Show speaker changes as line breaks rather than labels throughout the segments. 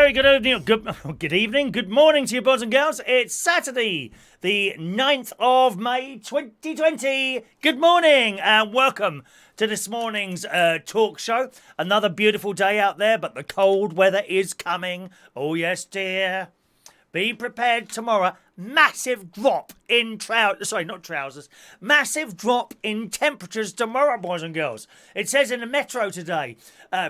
very good evening, good evening, good morning to you boys and girls. It's Saturday, the 9th of May 2020. Good morning and welcome to this morning's talk show. Another beautiful day out there, but the cold weather is coming. Oh yes dear. Be prepared tomorrow. Massive drop in massive drop in temperatures tomorrow, boys and girls. It says in the Metro today,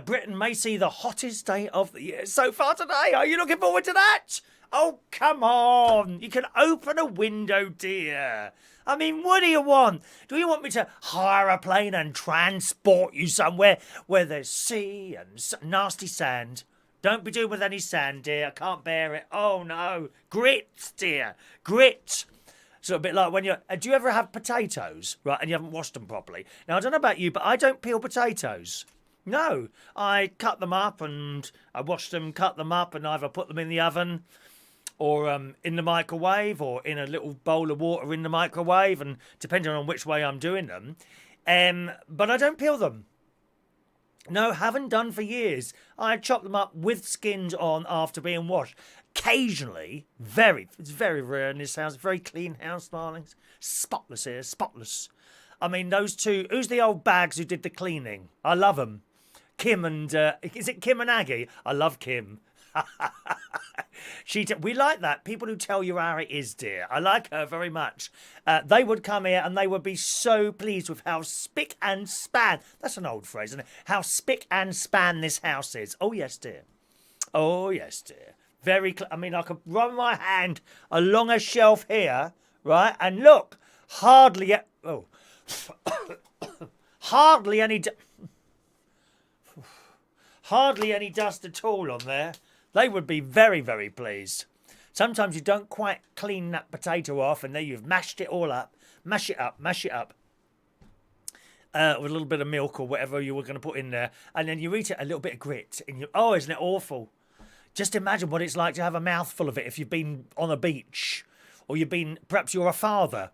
Britain may see the hottest day of the year so far today. Are you looking forward to that? Oh, come on. You can open a window, dear. I mean, what do you want? Do you want me to hire a plane and transport you somewhere where there's sea and nasty sand? Don't be doing with any sand, dear. I can't bear it. Oh, no. Grit, dear. Grit. So a bit like when you're... do you ever have potatoes, right, and you haven't washed them properly? Now, I don't know about you, but I don't peel potatoes. No. I cut them up and I wash them, cut them up, and either put them in the oven or in the microwave or in a little bowl of water in the microwave, and depending on which way I'm doing them. But I don't peel them. No, haven't done for years. I chop them up with skins on after being washed. Occasionally, it's very rare in this house. Very clean house, darlings. Spotless here, spotless. I mean, those two, who's the old bags who did the cleaning? I love them. Kim and, is it Kim and Aggie? I love Kim. We like that. People who tell you how it is, dear. I like her very much. They would come here and they would be so pleased with how spick and span. That's an old phrase, isn't it? How spick and span this house is. Oh, yes, dear. Oh, yes, dear. I mean, I could run my hand along a shelf here, right? And look, hardly any dust at all on there. They would be very, very pleased. Sometimes you don't quite clean that potato off and then you've mashed it all up. Mash it up. With a little bit of milk or whatever you were going to put in there. And then you eat it, a little bit of grit. Oh, isn't it awful? Just imagine what it's like to have a mouthful of it if you've been on a beach. Or perhaps you're a father.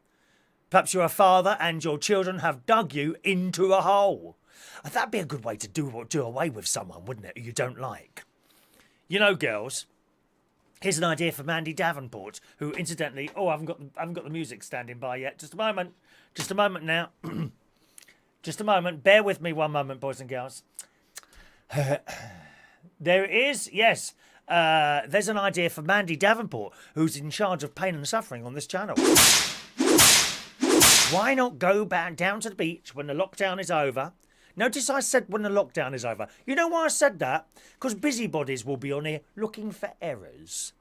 Perhaps you're a father and your children have dug you into a hole. That'd be a good way to do away with someone, wouldn't it, who you don't like? You know, girls, here's an idea for Mandy Davenport, who incidentally... Oh, I haven't got the music standing by yet. Just a moment now. Just a moment. Bear with me one moment, boys and girls. There it is, yes. There's an idea for Mandy Davenport, who's in charge of pain and suffering on this channel. Why not go back down to the beach when the lockdown is over? Notice I said when the lockdown is over. You know why I said that? Because busybodies will be on here looking for errors.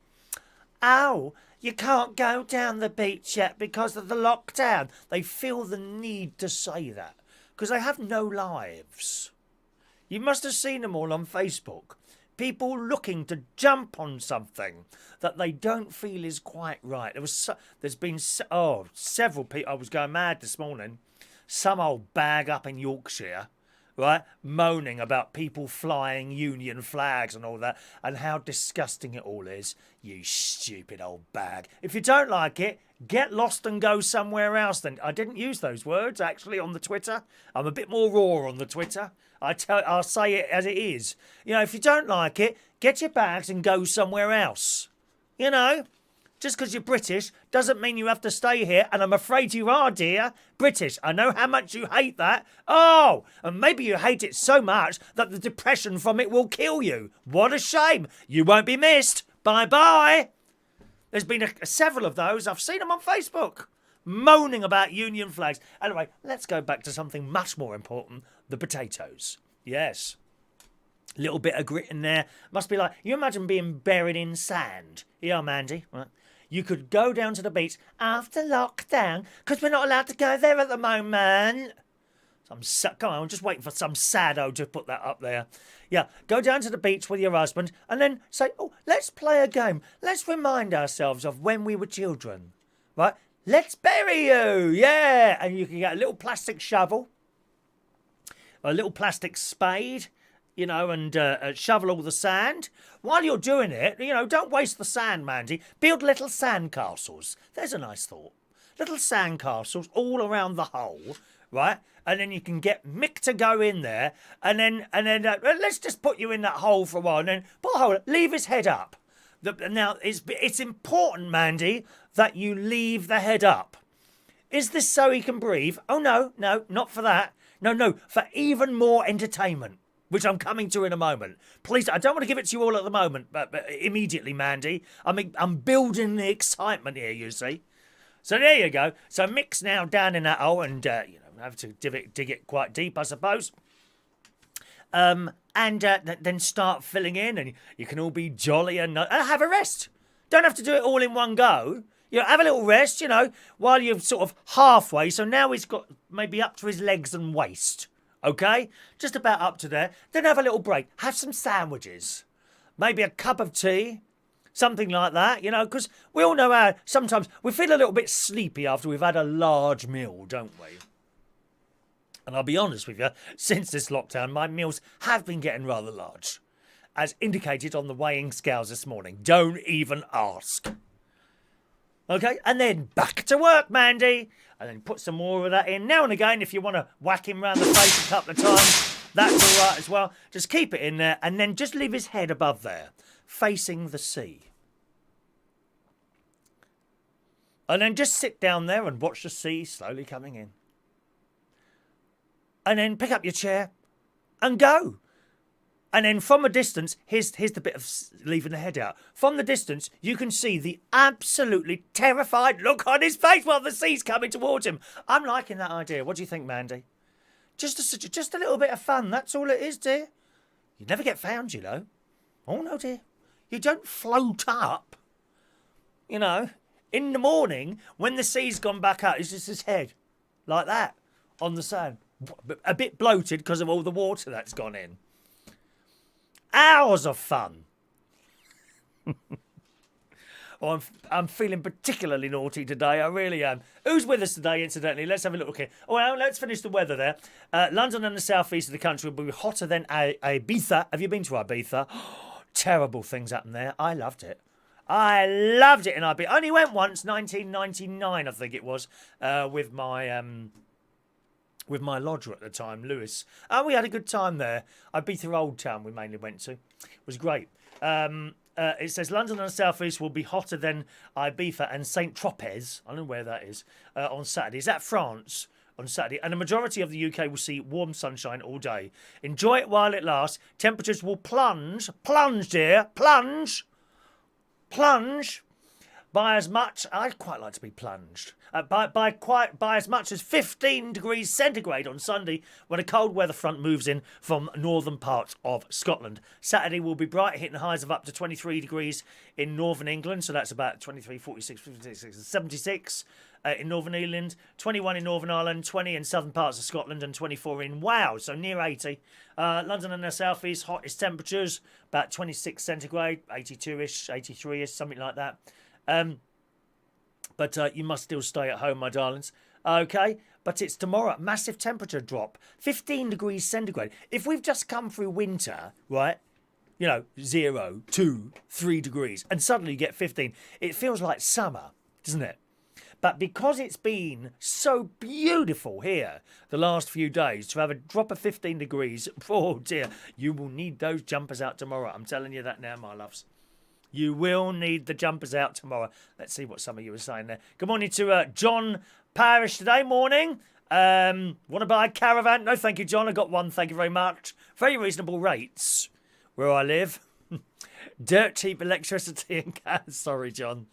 Oh, you can't go down the beach yet because of the lockdown. They feel the need to say that because they have no lives. You must have seen them all on Facebook. People looking to jump on something that they don't feel is quite right. There's been several people. I was going mad this morning. Some old bag up in Yorkshire, right, moaning about people flying Union flags and all that, and how disgusting it all is. You stupid old bag. If you don't like it, get lost and go somewhere else then. I didn't use those words, actually, on the Twitter. I'm a bit more raw on the Twitter. I'll say it as it is. You know, if you don't like it, get your bags and go somewhere else. You know? Just because you're British doesn't mean you have to stay here, and I'm afraid you are, dear. British, I know how much you hate that. Oh, and maybe you hate it so much that the depression from it will kill you. What a shame. You won't be missed. Bye-bye. There's been several of those. I've seen them on Facebook, moaning about Union flags. Anyway, let's go back to something much more important, the potatoes. Yes. Little bit of grit in there. Must be like, you imagine being buried in sand. Yeah, Mandy, right? You could go down to the beach after lockdown because we're not allowed to go there at the moment. Come on, I'm just waiting for some saddo to put that up there. Yeah, go down to the beach with your husband and then say, oh, let's play a game. Let's remind ourselves of when we were children, right? Let's bury you, yeah. And you can get a little plastic shovel, a little plastic spade, you know, and shovel all the sand. While you're doing it, you know, don't waste the sand, Mandy. Build little sand castles. There's a nice thought. Little sand castles all around the hole, right? And then you can get Mick to go in there, and then let's just put you in that hole for a while, and then put a hole, leave his head up. Now it's important, Mandy, that you leave the head up. Is this so he can breathe? Oh no, not for that. No, for even more entertainment, which I'm coming to in a moment. Please, I don't want to give it to you all at the moment, but immediately, Mandy. I mean, I'm building the excitement here, you see. So there you go. So Mick's now down in that hole, and have to dig it quite deep, I suppose. And then start filling in, and you can all be jolly and have a rest. Don't have to do it all in one go. Have a little rest, while you're sort of halfway. So now he's got maybe up to his legs and waist, okay? Just about up to there. Then have a little break. Have some sandwiches. Maybe a cup of tea. Something like that, because we all know how sometimes we feel a little bit sleepy after we've had a large meal, don't we? And I'll be honest with you, since this lockdown, my meals have been getting rather large, as indicated on the weighing scales this morning. Don't even ask. Okay, and then back to work, Mandy. And then put some more of that in. Now and again, if you want to whack him round the face a couple of times, that's all right as well. Just keep it in there, and then just leave his head above there, facing the sea. And then just sit down there and watch the sea slowly coming in. And then pick up your chair and go. And then from a distance, here's the bit of leaving the head out. From the distance, you can see the absolutely terrified look on his face while the sea's coming towards him. I'm liking that idea. What do you think, Mandy? Just a little bit of fun. That's all it is, dear. You never get found, Oh, no, dear. You don't float up. In the morning, when the sea's gone back out, it's just his head. Like that. On the sand. A bit bloated because of all the water that's gone in. Hours of fun. I'm feeling particularly naughty today. I really am. Who's with us today, incidentally? Let's have a look here. Oh, well, let's finish the weather there. London and the southeast of the country will be hotter than Ibiza. Have you been to Ibiza? Terrible things happen there. I loved it. I loved it in Ibiza. I only went once, 1999, I think it was, with my lodger at the time, Lewis. And we had a good time there. Ibiza Old Town we mainly went to. It was great. It says London and the South East will be hotter than Ibiza and St. Tropez. I don't know where that is. On Saturday. Is that France? On Saturday. And the majority of the UK will see warm sunshine all day. Enjoy it while it lasts. Temperatures will plunge. Plunge, dear. Plunge. By as much, I'd quite like to be plunged. By as much as 15 degrees centigrade on Sunday when a cold weather front moves in from northern parts of Scotland. Saturday will be bright, hitting highs of up to 23 degrees in northern England. So that's about 23, 46, 56, 76 in northern England, 21 in Northern Ireland, 20 in southern parts of Scotland, and 24 in Wales. So near 80. London and the south east, hottest temperatures, about 26 centigrade, 82-ish, 83-ish, something like that. But you must still stay at home, my darlings. Okay? But it's tomorrow. Massive temperature drop. 15 degrees centigrade. If we've just come through winter, right? 0, 2, 3 degrees. And suddenly you get 15. It feels like summer, doesn't it? But because it's been so beautiful here the last few days, to have a drop of 15 degrees, oh dear, you will need those jumpers out tomorrow. I'm telling you that now, my loves. You will need the jumpers out tomorrow. Let's see what some of you are saying there. Good morning to John Parish today. Morning. Want to buy a caravan? No, thank you, John. I got one. Thank you very much. Very reasonable rates where I live. Dirt cheap electricity and gas. Sorry, John.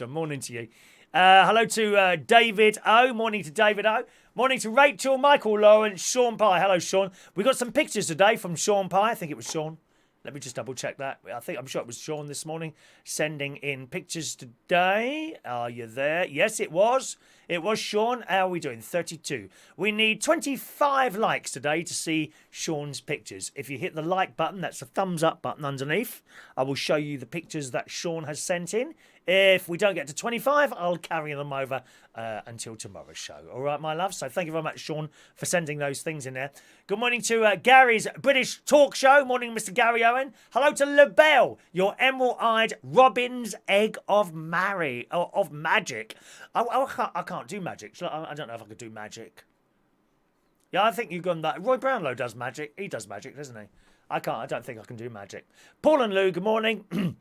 Morning to you. Hello to David O. Morning to David O. Morning to Rachel, Michael Lawrence, Sean Pye. Hello, Sean. We got some pictures today from Sean Pye. I think it was Sean. Let me just double check that. I'm sure it was Sean this morning sending in pictures today. Are you there? Yes, it was. It was Sean. How are we doing? 32. We need 25 likes today to see Sean's pictures. If you hit the like button, that's the thumbs up button underneath. I will show you the pictures that Sean has sent in. If we don't get to 25, I'll carry them over until tomorrow's show. All right, my love? So thank you very much, Sean, for sending those things in there. Good morning to Gary's British Talk Show. Morning, Mr. Gary Owen. Hello to LaBelle, your emerald-eyed robin's egg of magic. I can't do magic. I don't know if I could do magic. Yeah, I think you've gone that. Roy Brownlow does magic. He does magic, doesn't he? I can't. I don't think I can do magic. Paul and Lou, good morning.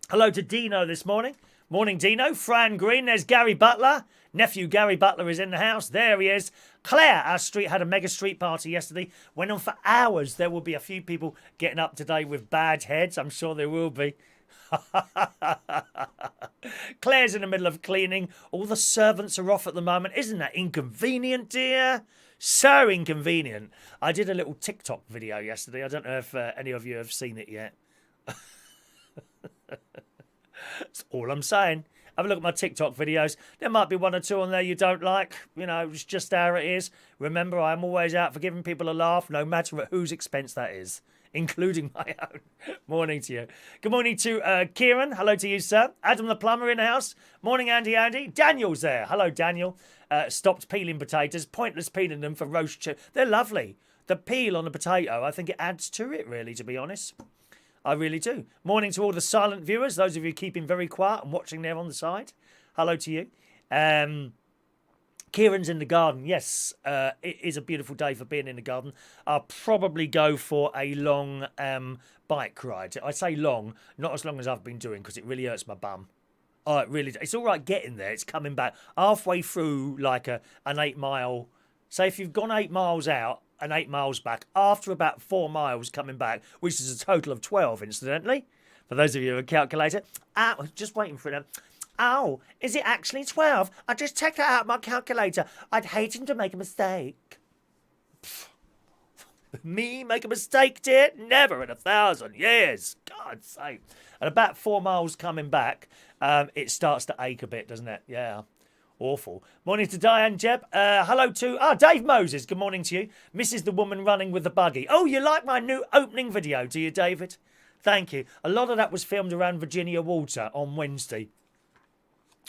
Hello to Dino this morning. Morning, Dino. Fran Green. There's Gary Butler. Nephew Gary Butler is in the house. There he is. Claire, our street had a mega street party yesterday. Went on for hours. There will be a few people getting up today with bad heads. I'm sure there will be. Claire's in the middle of cleaning. All the servants are off at the moment. Isn't that inconvenient, dear? So inconvenient. I did a little TikTok video yesterday. I don't know if any of you have seen it yet. That's all I'm saying. Have a look at my TikTok videos. There might be one or two on there you don't like. You know, it's just how it is. Remember, I'm always out for giving people a laugh, no matter at whose expense that is, including my own. Morning to you. Good morning to Kieran. Hello to you, sir. Adam the plumber in the house. Morning, Andy. Daniel's there. Hello, Daniel. Stopped peeling potatoes. Pointless peeling them for roast chicken. They're lovely. The peel on the potato, I think it adds to it, really, to be honest. I really do. Morning to all the silent viewers, those of you keeping very quiet and watching there on the side. Hello to you. Kieran's in the garden. Yes, it is a beautiful day for being in the garden. I'll probably go for a long bike ride. I say long, not as long as I've been doing, because it really hurts my bum. Oh, it really. It's all right getting there. It's coming back halfway through, like an 8 mile. Say if you've gone 8 miles out and 8 miles back, after about 4 miles coming back, which is a total of 12, incidentally, for those of you who have a calculator. Just waiting for it. Oh, is it actually 12? I just checked it out my calculator. I'd hate him to make a mistake. Me make a mistake, dear? Never in 1,000 years. God's sake. And about 4 miles coming back, it starts to ache a bit, doesn't it? Yeah. Awful. Morning to Diane Jeb. Hello to Dave Moses. Good morning to you. Mrs. the woman running with the buggy. Oh, you like my new opening video, do you, David? Thank you. A lot of that was filmed around Virginia Water on Wednesday.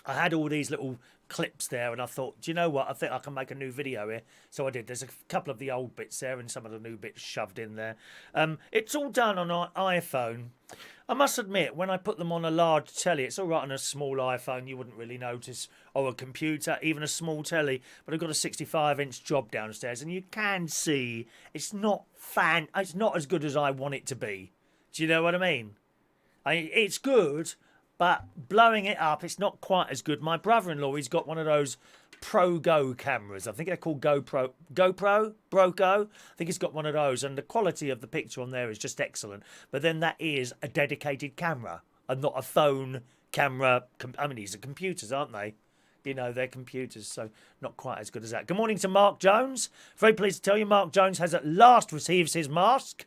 I had all these little clips there and I thought, do you know what? I think I can make a new video here. So I did. There's a couple of the old bits there and some of the new bits shoved in there. It's all done on an iPhone. I must admit, when I put them on a large telly, it's all right on a small iPhone, you wouldn't really notice, or a computer, even a small telly, but I've got a 65-inch job downstairs, and you can see it's not as good as I want it to be. Do you know what I mean? It's good, but blowing it up, it's not quite as good. My brother-in-law, he's got one of those Pro Go cameras. I think they're called GoPro. I think he's got one of those, and the quality of the picture on there is just excellent. But then that is a dedicated camera and not a phone camera. I mean, these are computers, aren't they? You know, they're computers, so not quite as good as that. Good morning to Mark Jones. Very pleased to tell you Mark Jones has at last received his mask.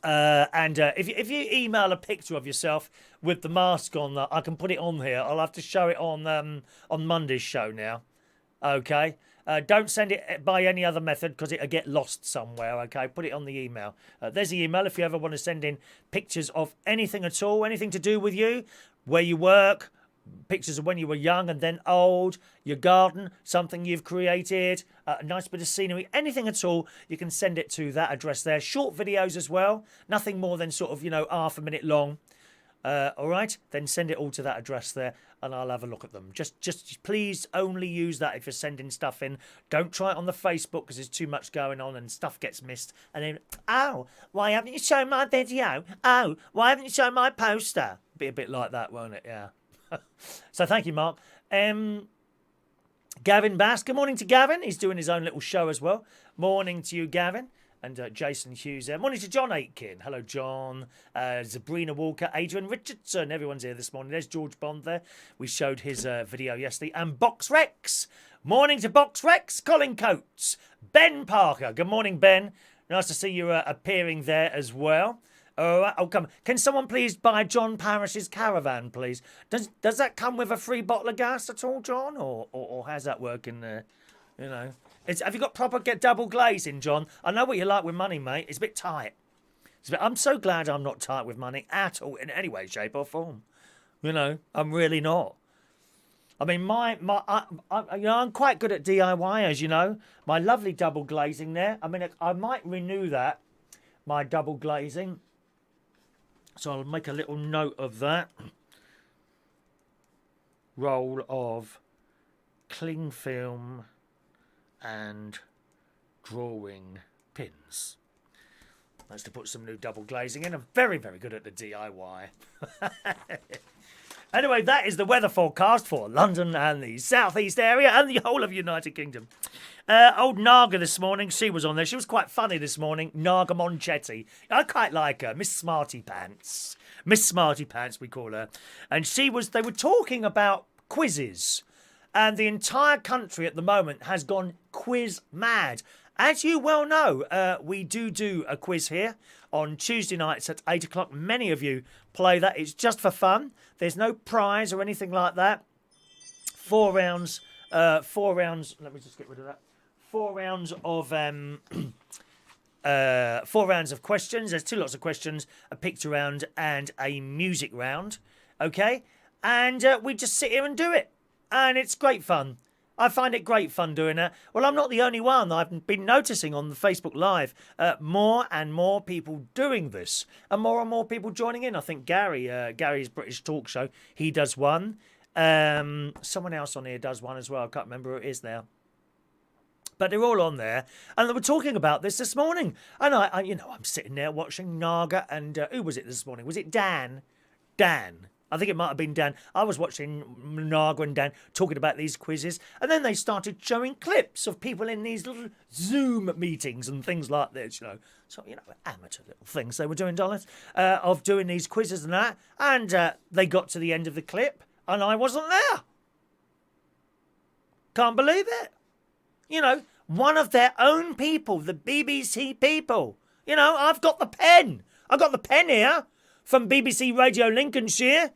If you email a picture of yourself with the mask on, I can put it on here. I'll have to show it on Monday's show now. Okay. Don't send it by any other method because it'll get lost somewhere. Okay. Put it on the email. There's the email if you ever want to send in pictures of anything at all, anything to do with you, where you work, pictures of when you were young and then old, your garden, something you've created, a nice bit of scenery, anything at all, you can send it to that address there. Short videos as well, nothing more than sort of, half a minute long. All right, then send it all to that address there and I'll have a look at them. Just please only use that if you're sending stuff in. Don't try it on the Facebook because there's too much going on and stuff gets missed. And then, oh, why haven't you shown my video? Oh, why haven't you shown my poster? Be a bit like that, won't it? Yeah. So thank you, Mark. Gavin Bass. Good morning to Gavin. He's doing his own little show as well. Morning to you, Gavin. And Jason Hughes there. Morning to John Aitken. Hello, John. Sabrina Walker. Adrian Richardson. Everyone's here this morning. There's George Bond there. We showed his video yesterday. And Box Rex. Morning to Box Rex. Colin Coates. Ben Parker. Good morning, Ben. Nice to see you appearing there as well. Oh, come. Can someone please buy John Parrish's caravan, please? Does that come with a free bottle of gas at all, John? Or how's that working there? Have you got proper double glazing, John? I know what you like with money, mate. It's a bit tight. I'm so glad I'm not tight with money at all in any way, shape or form. I'm really not. I mean, I'm quite good at DIY, as you know. My lovely double glazing there. I mean, I might renew that, my double glazing. So I'll make a little note of that. Roll of cling film and drawing pins. That's to put some new double glazing in. I'm very, very good at the DIY. Anyway, that is the weather forecast for London and the southeast area and the whole of United Kingdom. Old Naga this morning, she was on there. She was quite funny this morning. Naga Monchetti. I quite like her. Miss Smarty Pants. Miss Smarty Pants, we call her. And they were talking about quizzes. And the entire country at the moment has gone quiz mad. As you well know, we do a quiz here on Tuesday nights at 8 o'clock. Many of you play that. It's just for fun. There's no prize or anything like that. 4 rounds. Let me just get rid of that. 4 rounds of 4 rounds of questions. There's 2 lots of questions, a picture round and a music round. Okay? And we just sit here and do it. And it's great fun. I find it great fun doing that. Well, I'm not the only one. I've been noticing on the Facebook Live more and more people doing this and more people joining in. I think Gary's British talk show, he does one. Someone else on here does one as well. I can't remember who it is now. But they're all on there. And they were talking about this morning. And I'm sitting there watching Naga and who was it this morning? Was it Dan? Dan. I think it might have been Dan. I was watching Naga and Dan talking about these quizzes. And then they started showing clips of people in these little Zoom meetings and things like this, So, amateur little things they were doing, darling, of doing these quizzes and that. And they got to the end of the clip and I wasn't there. Can't believe it. One of their own people, the BBC people. I've got the pen. I've got the pen here. From BBC Radio Lincolnshire.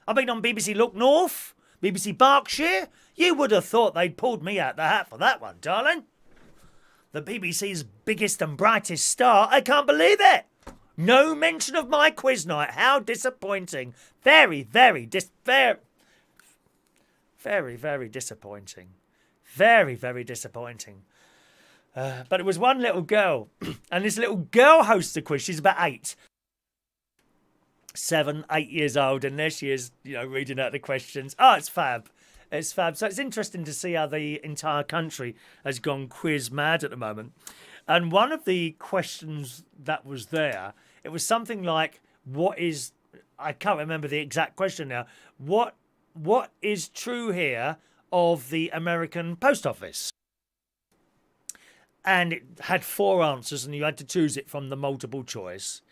I've been on BBC Look North, BBC Berkshire. You would have thought they'd pulled me out the hat for that one, darling. The BBC's biggest and brightest star. I can't believe it. No mention of my quiz night. How disappointing. Very, very disappointing. Very, very disappointing. But it was one little girl. And this little girl hosts the quiz. She's about 8. 7, 8 years old, and there she is, reading out the questions. Oh, it's fab. It's fab. So it's interesting to see how the entire country has gone quiz mad at the moment. And one of the questions that was there, it was something like, I can't remember the exact question now. What is true here of the American post office? And it had 4 answers, and you had to choose it from the multiple choice.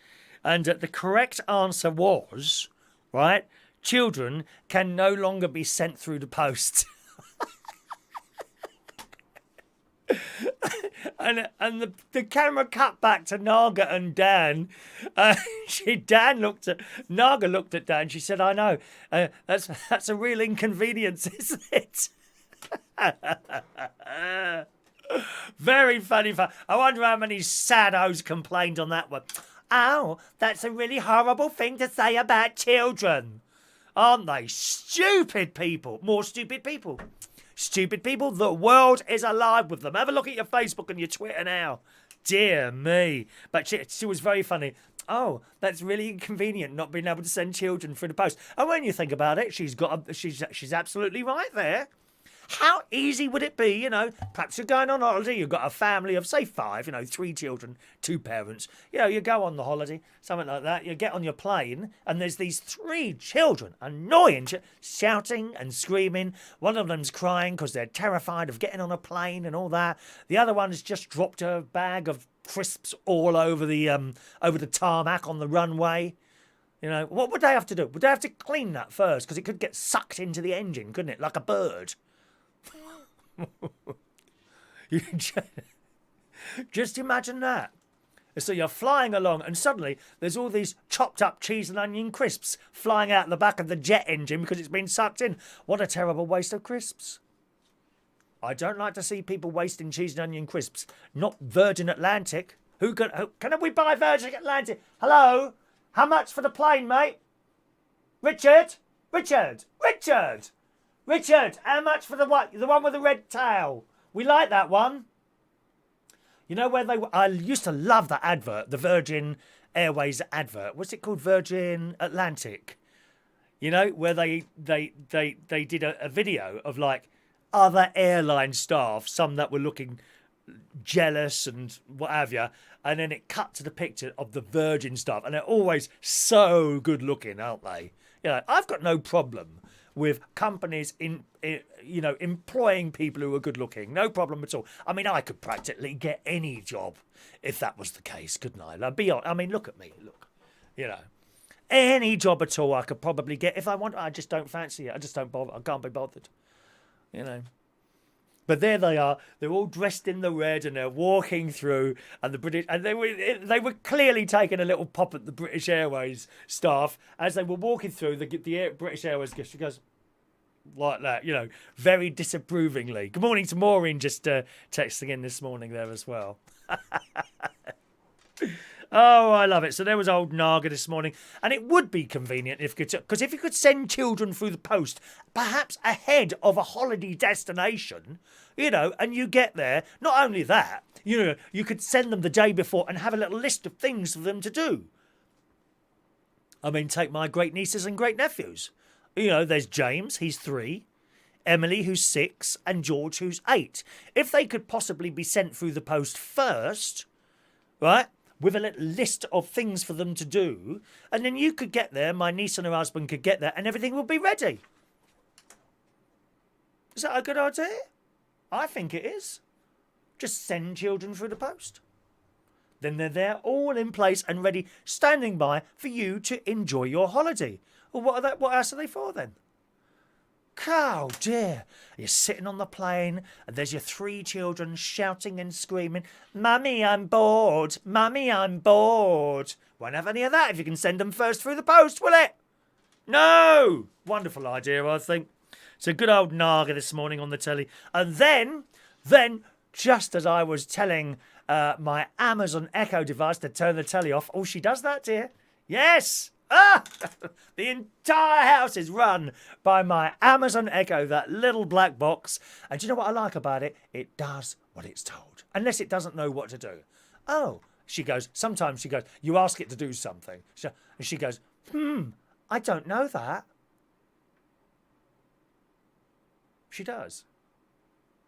And the correct answer was, right, children can no longer be sent through the post. and the camera cut back to Naga and Dan. Naga looked at Dan. She said, "I know. That's a real inconvenience, isn't it?" Very funny. I wonder how many saddos complained on that one. Oh, that's a really horrible thing to say about children. Aren't they? Stupid people. More stupid people. Stupid people. The world is alive with them. Have a look at your Facebook and your Twitter now. Dear me. But she was very funny. Oh, that's really inconvenient not being able to send children through the post. And when you think about it, she's absolutely right there. How easy would it be, perhaps you're going on holiday, you've got a family of, say, 5, 3 children, 2 parents. You go on the holiday, something like that. You get on your plane and there's these 3 children, annoying, shouting and screaming. One of them's crying because they're terrified of getting on a plane and all that. The other one's just dropped a bag of crisps all over the tarmac on the runway. What would they have to do? Would they have to clean that first? Because it could get sucked into the engine, couldn't it? Like a bird. Just imagine that. So you're flying along and suddenly there's all these chopped up cheese and onion crisps flying out the back of the jet engine because it's been sucked in. What a terrible waste of crisps. I don't like to see people wasting cheese and onion crisps. Not Virgin Atlantic. Can we buy Virgin Atlantic? Hello? How much for the plane, mate? Richard, how much for the one with the red tail? We like that one. I used to love that advert, the Virgin Airways advert. What's it called? Virgin Atlantic. Where they did a video of other airline staff, some that were looking jealous and what have you, and then it cut to the picture of the Virgin staff, and they're always so good looking, aren't they? You know, I've got no problem with companies employing people who are good looking, no problem at all. I mean, I could practically get any job if that was the case, couldn't I? Like, be honest. I mean, look at me, look, you know. Any job at all I could probably get if I want. I just don't fancy it. I just don't bother. I can't be bothered, you know. But there they are. They're all dressed in the red, and they're walking through. And the British, and they were clearly taking a little pop at the British Airways staff as they were walking through. The British Airways, she goes like that, you know, very disapprovingly. Good morning to Maureen, just texting in this morning there as well. Oh, I love it. So there was old Naga this morning. And it would be convenient because if you could send children through the post, perhaps ahead of a holiday destination, you know, and you get there, not only that, you know, you could send them the day before and have a little list of things for them to do. I mean, take my great nieces and great nephews. You know, there's James, he's 3, Emily, who's 6, and George, who's 8. If they could possibly be sent through the post first, right, with a little list of things for them to do, and then you could get there, my niece and her husband could get there, and everything would be ready. Is that a good idea? I think it is. Just send children through the post. Then they're there all in place and ready, standing by for you to enjoy your holiday. Well, what else are they for then? Oh dear, you're sitting on the plane and there's your 3 children shouting and screaming, "Mummy, I'm bored. Mummy, I'm bored." Won't have any of that if you can send them first through the post, will it? No! Wonderful idea, I think. So good old Naga this morning on the telly. And then, just as I was telling my Amazon Echo device to turn the telly off, oh, she does that, dear. Yes! Ah! The entire house is run by my Amazon Echo, that little black box. And do you know what I like about it? It does what it's told. Unless it doesn't know what to do. Oh, sometimes she goes, you ask it to do something. And she goes, I don't know that. She does.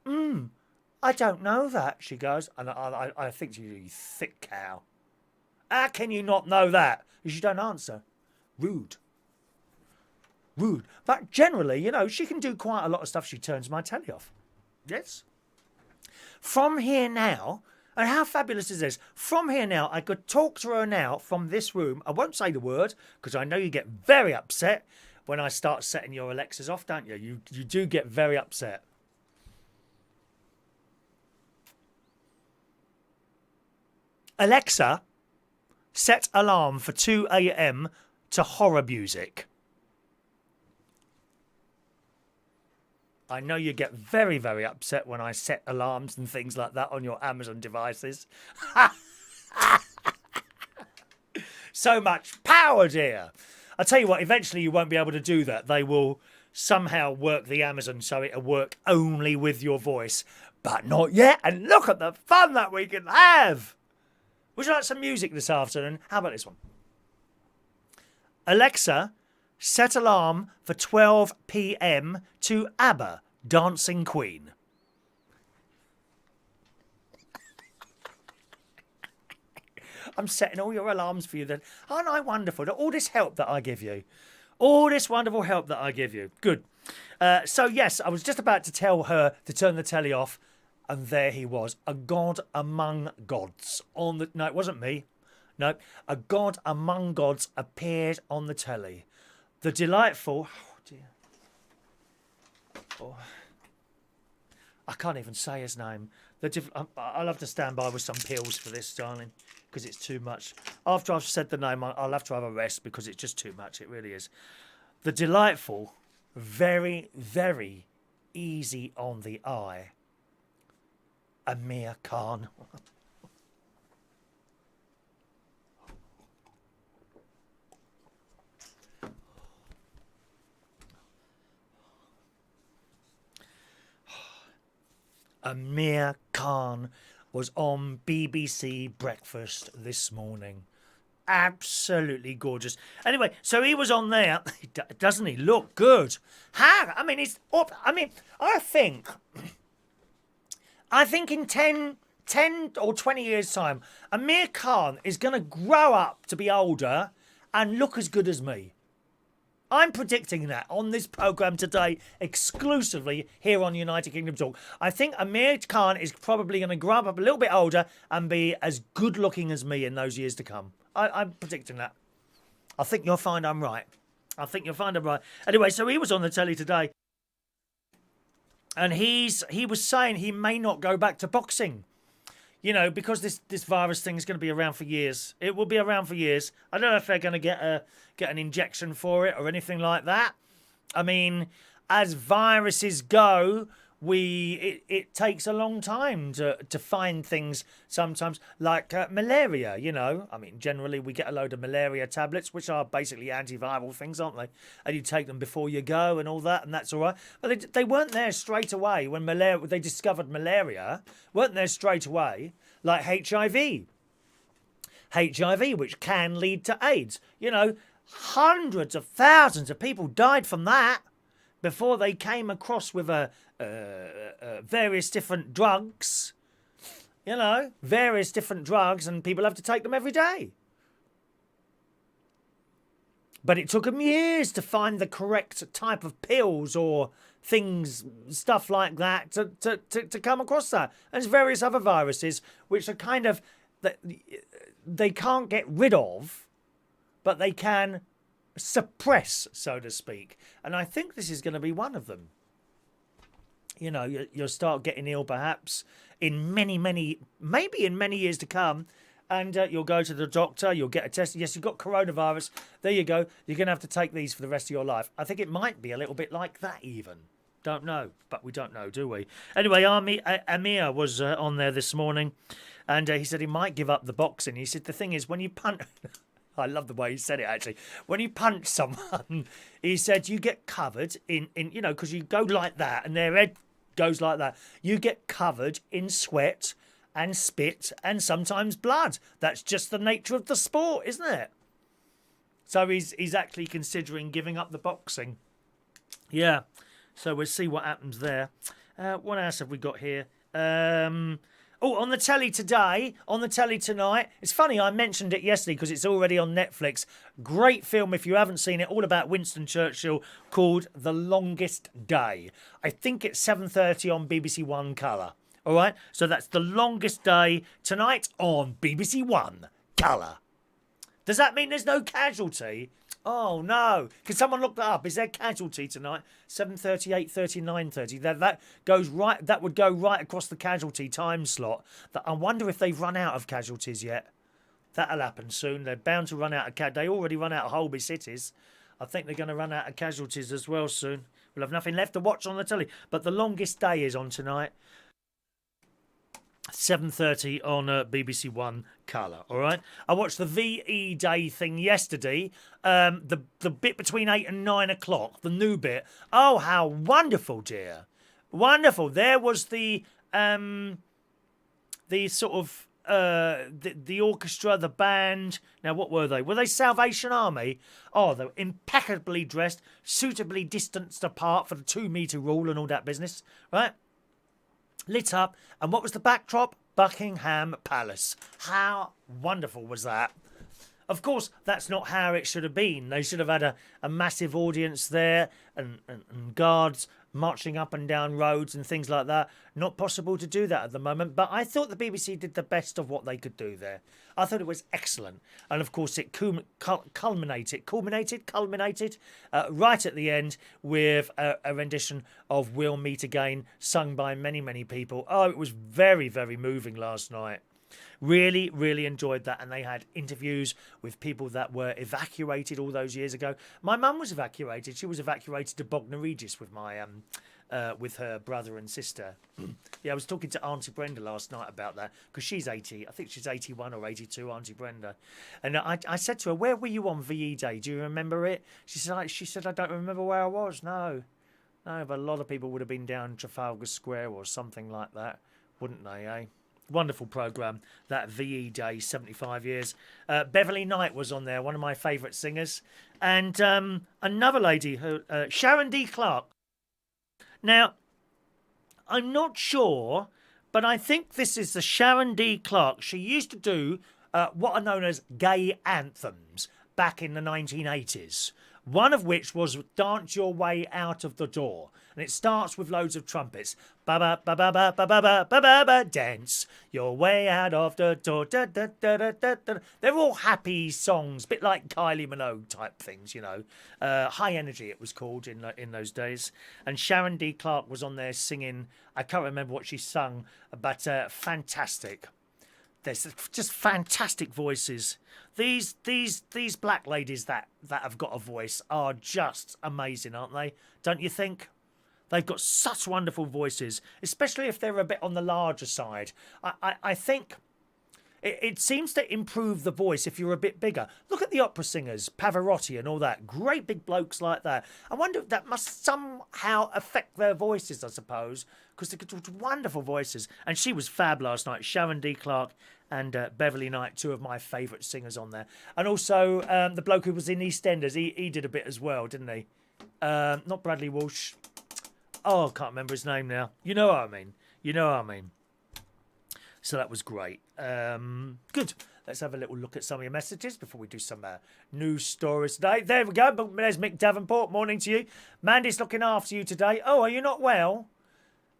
I don't know that, she goes. And I think she's a thick cow. How can you not know that? Because you don't answer. Rude. But generally, you know, she can do quite a lot of stuff. She turns my telly off. Yes. From here now, and how fabulous is this? From here now, I could talk to her now from this room. I won't say the word, because I know you get very upset when I start setting your Alexas off, don't you? You do get very upset. Alexa, set alarm for 2 a.m. to horror music. I know you get very, very upset when I set alarms and things like that on your Amazon devices. So much power, dear. I'll tell you what, eventually you won't be able to do that. They will somehow work the Amazon so it'll work only with your voice. But not yet. And look at the fun that we can have. Would you like some music this afternoon? How about this one? Alexa, set alarm for 12 p.m. to ABBA, Dancing Queen. I'm setting all your alarms for you then. Aren't I wonderful? All this help that I give you. All this wonderful help that I give you. Good. So, yes, I was just about to tell her to turn the telly off. And there he was, a god among gods. No, it wasn't me. No, a god among gods appeared on the telly. The delightful... Oh, dear. Oh. I can't even say his name. I'll have to stand by with some pills for this, darling, because it's too much. After I've said the name, I'll have to have a rest because it's just too much. It really is. The delightful, very, very easy on the eye, Amir Khan. Amir Khan was on BBC Breakfast this morning. absolutely gorgeous. Anyway, so he was on there. Doesn't he look good? How? I mean, he's up. I mean, I think in 10 or 20 years' time, Amir Khan is going to grow up to be older and look as good as me. I'm predicting that on this programme today, exclusively here on United Kingdom Talk. I think Amir Khan is probably going to grow up a little bit older and be as good looking as me in those years to come. I'm predicting that. I think you'll find I'm right. Anyway, so he was on the telly today. And he was saying he may not go back to boxing. You know, because this virus thing is going to be around for years. It will be around for years. I don't know if they're going to get an injection for it or anything like that. I mean, as viruses go, it takes a long time to find things sometimes, like malaria, you know. I mean, generally we get a load of malaria tablets, which are basically antiviral things, aren't they? And you take them before you go and all that, and that's all right. But they weren't there straight away when they discovered malaria, weren't there straight away, like HIV. HIV, which can lead to AIDS. You know, hundreds of thousands of people died from that before they came across with various different drugs. You know, various different drugs, and people have to take them every day. But it took them years to find the correct type of pills or things, stuff like that, to come across that. And there's various other viruses which are kind of, they can't get rid of, but they can suppress, so to speak. And I think this is going to be one of them. You know, you'll start getting ill perhaps in maybe in many years to come. And you'll go to the doctor, you'll get a test. Yes, you've got coronavirus. There you go. You're going to have to take these for the rest of your life. I think it might be a little bit like that even. Don't know. But we don't know, do we? Anyway, Amir was on there this morning. And he said he might give up the boxing. He said the thing is, when you punch... I love the way he said it, actually. When you punch someone, he said you get covered in you know, because you go like that and their head goes like that. You get covered in sweat and spit and sometimes blood. That's just the nature of the sport, isn't it? So he's actually considering giving up the boxing. Yeah. So we'll see what happens there. What else have we got here? On the telly today, on the telly tonight. It's funny, I mentioned it yesterday because it's already on Netflix. Great film if you haven't seen it, all about Winston Churchill, called The Longest Day. I think it's 7:30 on BBC One Colour. All right? So that's The Longest Day tonight on BBC One Colour. Does that mean there's no Casualty? Oh, no. Can someone look that up? Is there Casualty tonight? 7:30, 8:30, 9:30. That would go right across the Casualty time slot. I wonder if they've run out of casualties yet. That'll happen soon. They're bound to run out of They already run out of Holby cities. I think they're going to run out of casualties as well soon. We'll have nothing left to watch on the telly. But The Longest Day is on tonight. 7:30 on BBC One Colour, all right? I watched the VE Day thing yesterday, the bit between 8 and 9 o'clock, the new bit. Oh, how wonderful, dear. Wonderful. There was the sort of, the orchestra, the band. Now, what were they? Were they Salvation Army? Oh, they were impeccably dressed, suitably distanced apart for the 2-metre rule and all that business, right? Lit up, and what was the backdrop? Buckingham Palace. How wonderful was that? Of course, that's not how it should have been. They should have had a massive audience there and guards marching up and down roads and things like that. Not possible to do that at the moment, but I thought the BBC did the best of what they could do there. I thought it was excellent. And of course, it culminated right at the end with a rendition of We'll Meet Again, sung by many, many people. Oh, it was very, very moving last night. Really, really enjoyed that. And they had interviews with people that were evacuated all those years ago. My mum was evacuated. She was evacuated to Bognor Regis with with her brother and sister. Yeah, I was talking to Auntie Brenda last night about that because she's 80. I think she's 81 or 82, Auntie Brenda. And I said to her, "Where were you on VE Day? Do you remember it?" She said, "I don't remember where I was." No, but a lot of people would have been down Trafalgar Square or something like that, wouldn't they, eh? wonderful programme, that VE Day, 75 years. Beverly Knight was on there, one of my favourite singers. And another lady, Sharon D. Clark. Now, I'm not sure, but I think this is the Sharon D. Clark. She used to do what are known as gay anthems back in the 1980s. One of which was Dance Your Way Out of the Door. And it starts with loads of trumpets. Ba-ba-ba-ba-ba-ba-ba-ba-ba-ba, dance your way out of the door. Da-da-da-da-da-da. They're all happy songs, a bit like Kylie Minogue type things, you know. High Energy, it was called in those days. And Sharon D. Clark was on there singing. I can't remember what she sung, but fantastic. There's just fantastic voices. These black ladies that have got a voice are just amazing, aren't they? Don't you think? They've got such wonderful voices, especially if they're a bit on the larger side. I think it seems to improve the voice if you're a bit bigger. Look at the opera singers, Pavarotti and all that. Great big blokes like that. I wonder if that must somehow affect their voices, I suppose, because they've got wonderful voices. And she was fab last night. Sharon D. Clark and Beverly Knight, two of my favourite singers on there. And also the bloke who was in EastEnders, he did a bit as well, didn't he? Not Bradley Walsh. Oh, I can't remember his name now. You know what I mean. You know what I mean. So that was great. Good. Let's have a little look at some of your messages before we do some news stories today. There we go. There's Mick Davenport. Morning to you. Mandy's looking after you today. Oh, are you not well?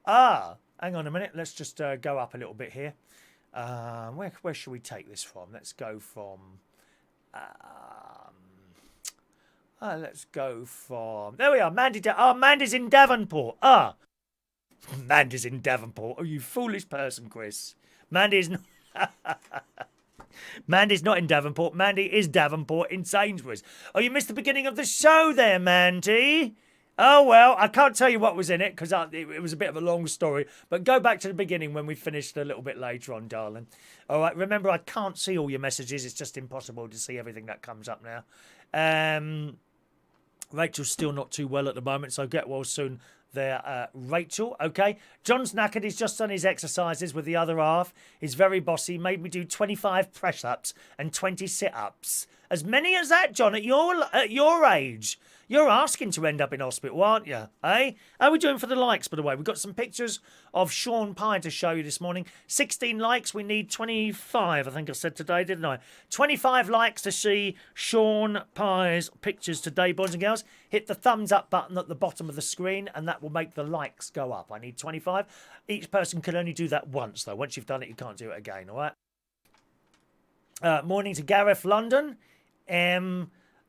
Ah, hang on a minute. Let's just go up a little bit here. Where should we take this from? Let's go from... let's go from... There we are. Mandy's in Davenport. Mandy's in Davenport. Oh, you foolish person, Chris. Mandy's not... Mandy's not in Davenport. Mandy is Davenport in Sainsbury's. Oh, you missed the beginning of the show there, Mandy. Oh, well, I can't tell you what was in it because it was a bit of a long story. But go back to the beginning when we finished a little bit later on, darling. All right, remember, I can't see all your messages. It's just impossible to see everything that comes up now. Rachel's still not too well at the moment, so get well soon there, Rachel. Okay. John's knackered. He's just done his exercises with the other half. He's very bossy. Made me do 25 press-ups and 20 sit-ups. As many as that, John, at your age. You're asking to end up in hospital, aren't you? Eh? How are we doing for the likes, by the way? We've got some pictures of Sean Pye to show you this morning. 16 likes. We need 25, I think I said today, didn't I? 25 likes to see Sean Pye's pictures today, boys and girls. Hit the thumbs up button at the bottom of the screen, and that will make the likes go up. I need 25. Each person can only do that once, though. Once you've done it, you can't do it again, all right? Morning to Gareth London.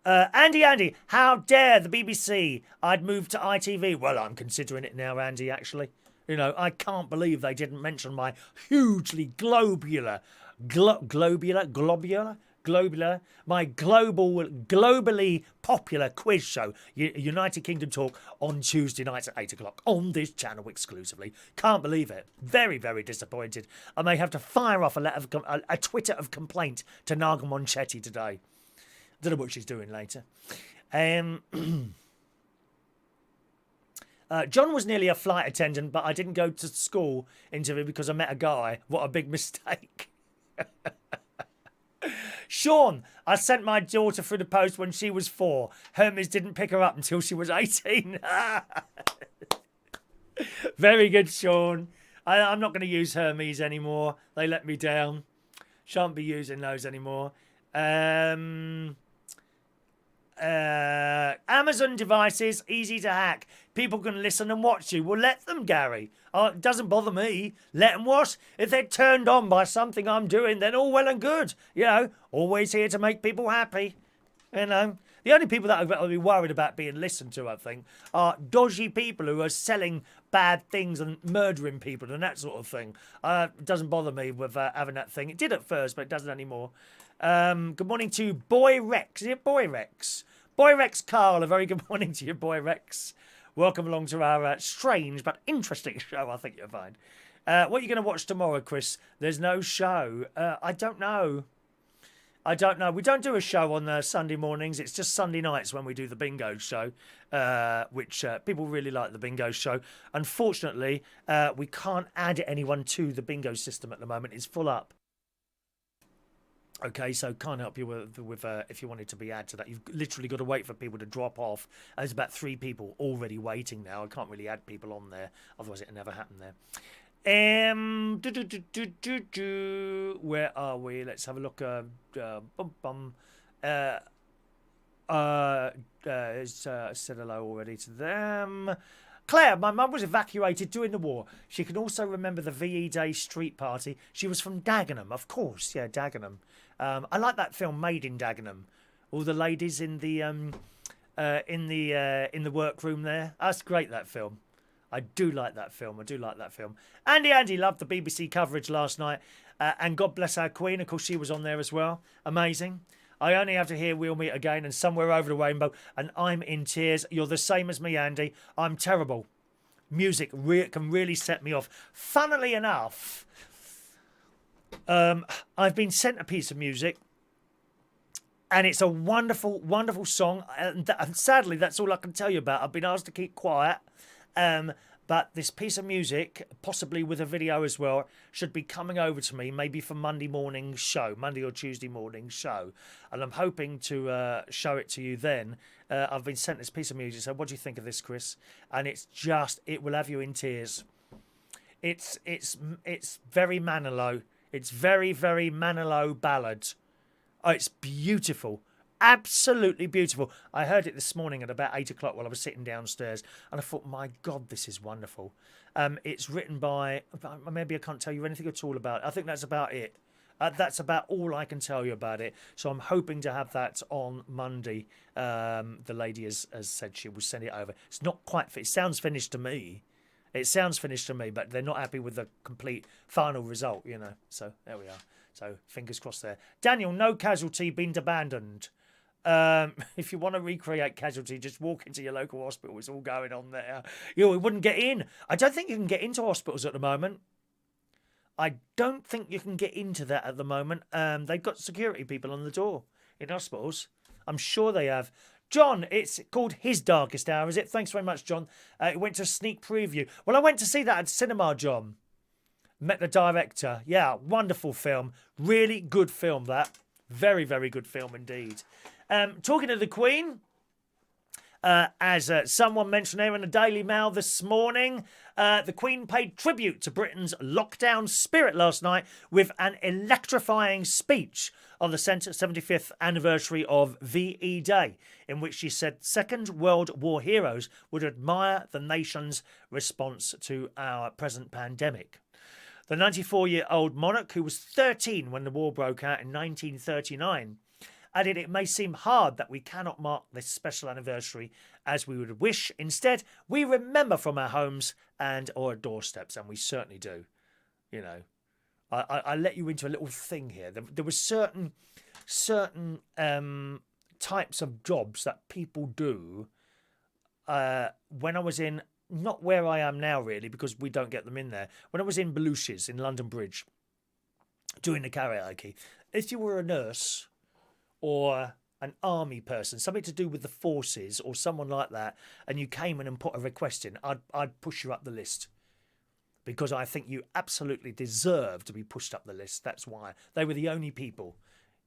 Andy, how dare the BBC? I'd moved to ITV. Well, I'm considering it now, Andy, actually. You know, I can't believe they didn't mention my hugely globally popular quiz show, United Kingdom Talk, on Tuesday nights at 8 o'clock on this channel exclusively. Can't believe it. Very, very disappointed. I may have to fire off a Twitter of complaint to Naga Monchetti today. Don't know what she's doing later. John was nearly a flight attendant, but I didn't go to school interview because I met a guy. What a big mistake. Sean, I sent my daughter through the post when she was 4. Hermes didn't pick her up until she was 18. Very good, Sean. I'm not going to use Hermes anymore. They let me down. Shan't be using those anymore. Amazon devices, easy to hack. People can listen and watch you. Well, let them, Gary. It doesn't bother me. Let them watch. If they're turned on by something I'm doing, then all well and good. You know, always here to make people happy. You know, the only people that I've got to be worried about being listened to, I think, are dodgy people who are selling bad things and murdering people and that sort of thing. It doesn't bother me with having that thing. It did at first, but it doesn't anymore. Good morning to Boy Rex. Is it Boy Rex? Boy Rex Carl, a very good morning to you, Boy Rex. Welcome along to our strange but interesting show, I think you'll find. What are you going to watch tomorrow, Chris? There's no show. I don't know. I don't know. We don't do a show on Sunday mornings. It's just Sunday nights when we do the bingo show, which people really like the bingo show. Unfortunately, we can't add anyone to the bingo system at the moment. It's full up. Okay, so can't help you with if you wanted to be added to that. You've literally got to wait for people to drop off. There's about 3 people already waiting now. I can't really add people on there, otherwise it'll never happen there. Where are we? Let's have a look. Said hello already to them. Claire, my mum was evacuated during the war. She can also remember the VE Day street party. She was from Dagenham, of course. Yeah, Dagenham. I like that film, Made in Dagenham. All the ladies in the workroom there. That's great. That film. I do like that film. Andy loved the BBC coverage last night. And God bless our Queen. Of course, she was on there as well. Amazing. I only have to hear We'll Meet Again and Somewhere Over the Rainbow, and I'm in tears. You're the same as me, Andy. I'm terrible. Music can really set me off. Funnily enough, I've been sent a piece of music, and it's a wonderful, wonderful song. And sadly, that's all I can tell you about. I've been asked to keep quiet. But this piece of music, possibly with a video as well, should be coming over to me maybe for Monday or Tuesday morning show. And I'm hoping to show it to you then. I've been sent this piece of music. So what do you think of this, Chris? And it will have you in tears. It's very Manilow. It's very, very Manilow ballad. Oh, it's beautiful. Absolutely beautiful. I heard it this morning at about 8 o'clock while I was sitting downstairs, and I thought, my God, this is wonderful. It's written by, maybe I can't tell you anything at all about it. I think that's about it. That's about all I can tell you about it. So I'm hoping to have that on Monday. The lady has said she will send it over. It's not quite, it sounds finished to me. But they're not happy with the complete final result, you know. So there we are. So fingers crossed there. Daniel, no Casualty been abandoned. If you want to recreate Casualty, just walk into your local hospital. It's all going on there. You know, we wouldn't get in. I don't think you can get into hospitals at the moment. I don't think you can get into that at the moment. They've got security people on the door in hospitals. I'm sure they have. John, it's called His Darkest Hour, is it? Thanks very much, John. It went to a sneak preview. Well, I went to see that at cinema, John. Met the director. Yeah, wonderful film. Really good film, that. Very, very good film indeed. Talking to the Queen, as someone mentioned here in the Daily Mail this morning, the Queen paid tribute to Britain's lockdown spirit last night with an electrifying speech on the 75th anniversary of VE Day, in which she said Second World War heroes would admire the nation's response to our present pandemic. The 94-year-old monarch, who was 13 when the war broke out in 1939, added it may seem hard that we cannot mark this special anniversary as we would wish. Instead, we remember from our homes and our doorsteps, and we certainly do. You know, I let you into a little thing here. There were certain types of jobs that people do when I was in, not where I am now really, because we don't get them in there. When I was in Belushi's in London Bridge doing the karaoke, if you were a nurse or an army person, something to do with the forces or someone like that, and you came in and put a request in, I'd push you up the list. Because I think you absolutely deserve to be pushed up the list. That's why. They were the only people,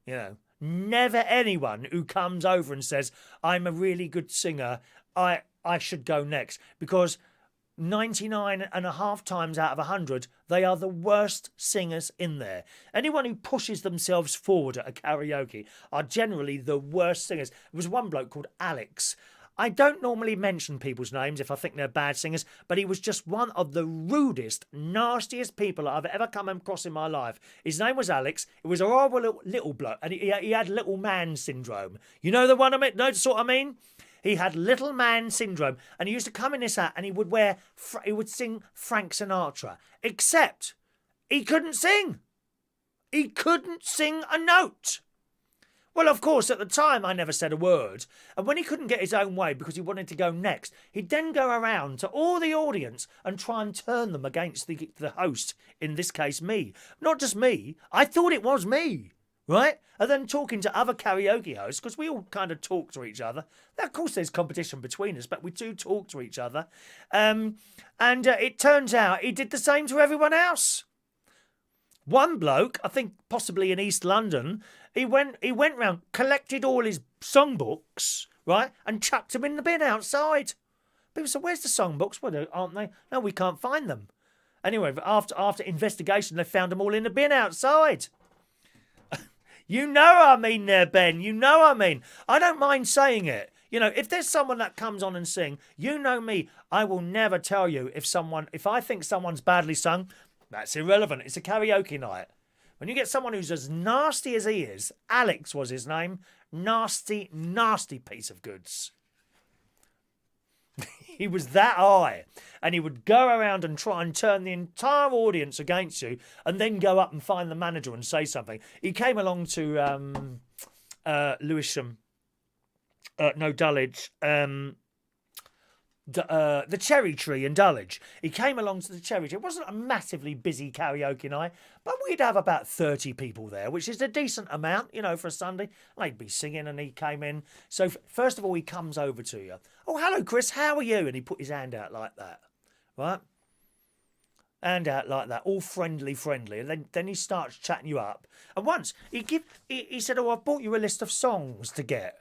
you know. Never anyone who comes over and says, I'm a really good singer, I should go next. Because 99.5 times out of 100, they are the worst singers in there. Anyone who pushes themselves forward at a karaoke are generally the worst singers. There was one bloke called Alex. I don't normally mention people's names if I think they're bad singers, but he was just one of the rudest, nastiest people I've ever come across in my life. His name was Alex. It was a horrible little bloke, and he had little man syndrome. You know the one I mean? Know the sort I mean? He had little man syndrome, and he used to come in his hat and he would sing Frank Sinatra, except he couldn't sing. He couldn't sing a note. Well, of course, at the time, I never said a word. And when he couldn't get his own way because he wanted to go next, he'd then go around to all the audience and try and turn them against the host, in this case, me. Not just me. I thought it was me. right? And then talking to other karaoke hosts, because we all kind of talk to each other. Now, of course, there's competition between us, but we do talk to each other. And it turns out he did the same to everyone else. One bloke, I think possibly in East London, he went round, collected all his songbooks, right, and chucked them in the bin outside. People said, "Where's the songbooks?" Well, aren't they? No, we can't find them. Anyway, after investigation, they found them all in the bin outside. You know what I mean there, Ben. You know what I mean. I don't mind saying it. You know, if there's someone that comes on and sing, you know me, I will never tell you if I think someone's badly sung, that's irrelevant. It's a karaoke night. When you get someone who's as nasty as he is, Alex was his name, nasty, nasty piece of goods. He was that high. And he would go around and try and turn the entire audience against you and then go up and find the manager and say something. He came along to Lewisham, Dulwich, the Cherry Tree in Dulwich. He came along to the Cherry Tree. It wasn't a massively busy karaoke night, but we'd have about 30 people there, which is a decent amount, you know, for a Sunday. They'd be singing and he came in. So first of all, he comes over to you. "Oh, hello, Chris, how are you?" And he put his hand out like that, right? Hand out like that, all friendly. And then he starts chatting you up. And once, he said, "Oh, I've bought you a list of songs to get."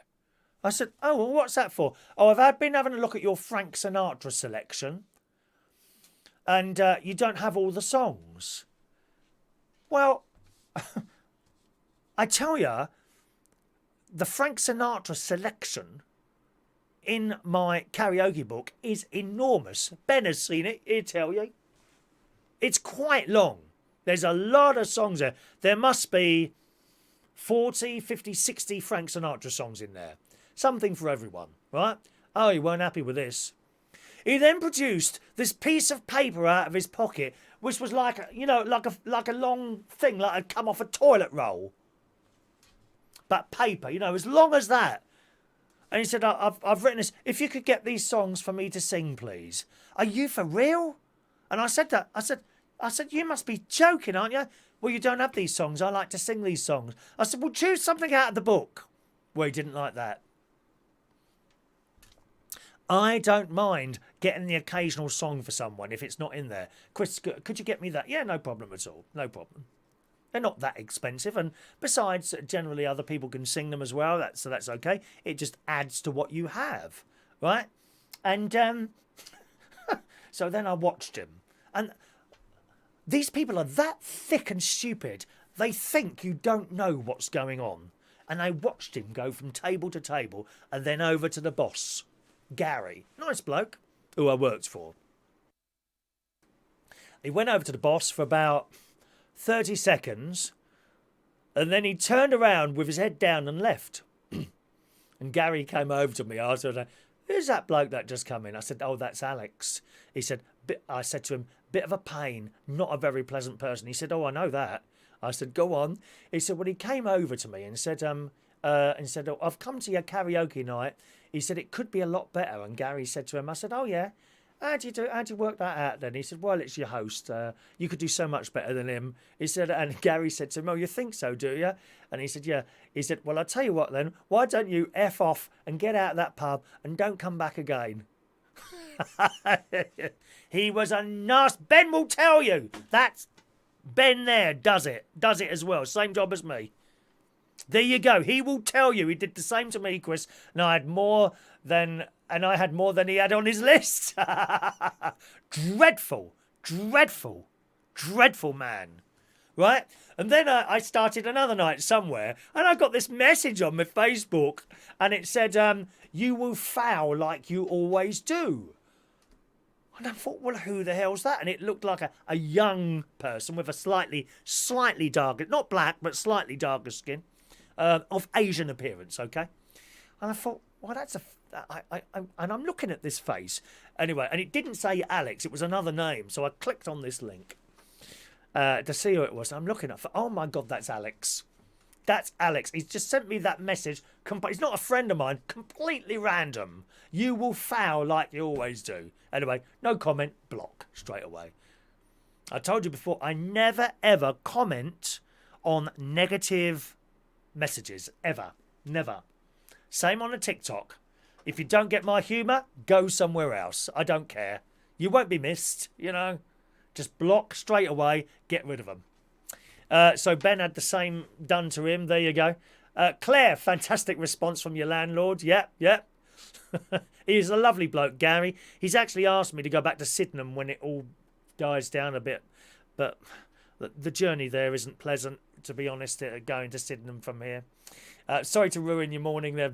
I said, "Oh, well, what's that for?" "Oh, I've been having a look at your Frank Sinatra selection. And you don't have all the songs." Well, I tell you, the Frank Sinatra selection in my karaoke book is enormous. Ben has seen it, he'll tell you. It's quite long. There's a lot of songs there. There must be 40, 50, 60 Frank Sinatra songs in there. Something for everyone, right? Oh, he weren't happy with this. He then produced this piece of paper out of his pocket, which was like a long thing, like it'd come off a toilet roll. But paper, as long as that. And he said, I've written this. If you could get these songs for me to sing, please. Are you for real? And I said that. I said, you must be joking, aren't you? Well, you don't have these songs. I like to sing these songs. I said, well, choose something out of the book. Well, he didn't like that. I don't mind getting the occasional song for someone if it's not in there. Chris, could you get me that? Yeah, no problem at all. No problem. They're not that expensive. And besides, generally other people can sing them as well. So that's okay. It just adds to what you have, right? And so then I watched him. And these people are that thick and stupid, they think you don't know what's going on. And I watched him go from table to table and then over to the boss, Gary. Nice bloke, who I worked for. He went over to the boss for about 30 seconds and then he turned around with his head down and left. And Gary came over to me after, who's that bloke that just come in? I said, oh, that's Alex. He said, I said to him, bit of a pain, not a very pleasant person. He said, oh, I know that. I said, go on. He said, well, he came over to me and said, oh, I've come to your karaoke night. He said, it could be a lot better. And Gary said to him, I said, oh, yeah. How'd you work that out then? He said, well, it's your host. You could do so much better than him. He said, and Gary said to him, oh, you think so, do you? And he said, yeah. He said, well, I'll tell you what then. Why don't you F off and get out of that pub and don't come back again? He was a nasty... Ben will tell you. That's... Ben there does it as well. Same job as me. There you go. He will tell you. He did the same to me, Chris. And I had more than he had on his list. Dreadful man. Right? And then I started another night somewhere and I got this message on my Facebook and it said, you will foul like you always do. And I thought, well, who the hell's that? And it looked like a young person with a slightly darker, not black, but slightly darker skin, of Asian appearance, okay? And I thought, well, that's and I'm looking at this face. Anyway, and it didn't say Alex, it was another name. So I clicked on this link to see who it was. And I'm looking at, oh my God, that's Alex. That's Alex. He's just sent me that message. He's not a friend of mine. Completely random. You will foul like you always do. Anyway, no comment. Block straight away. I told you before, I never ever comment on negative messages, ever. Never. Same on the TikTok. If you don't get my humour, go somewhere else. I don't care. You won't be missed, you know. Just block straight away, get rid of them. So Ben had the same done to him. There you go. Claire, fantastic response from your landlord. Yep. He's a lovely bloke, Gary. He's actually asked me to go back to Sydenham when it all dies down a bit. But the journey there isn't pleasant, to be honest, going to Sydenham from here. Sorry to ruin your morning there,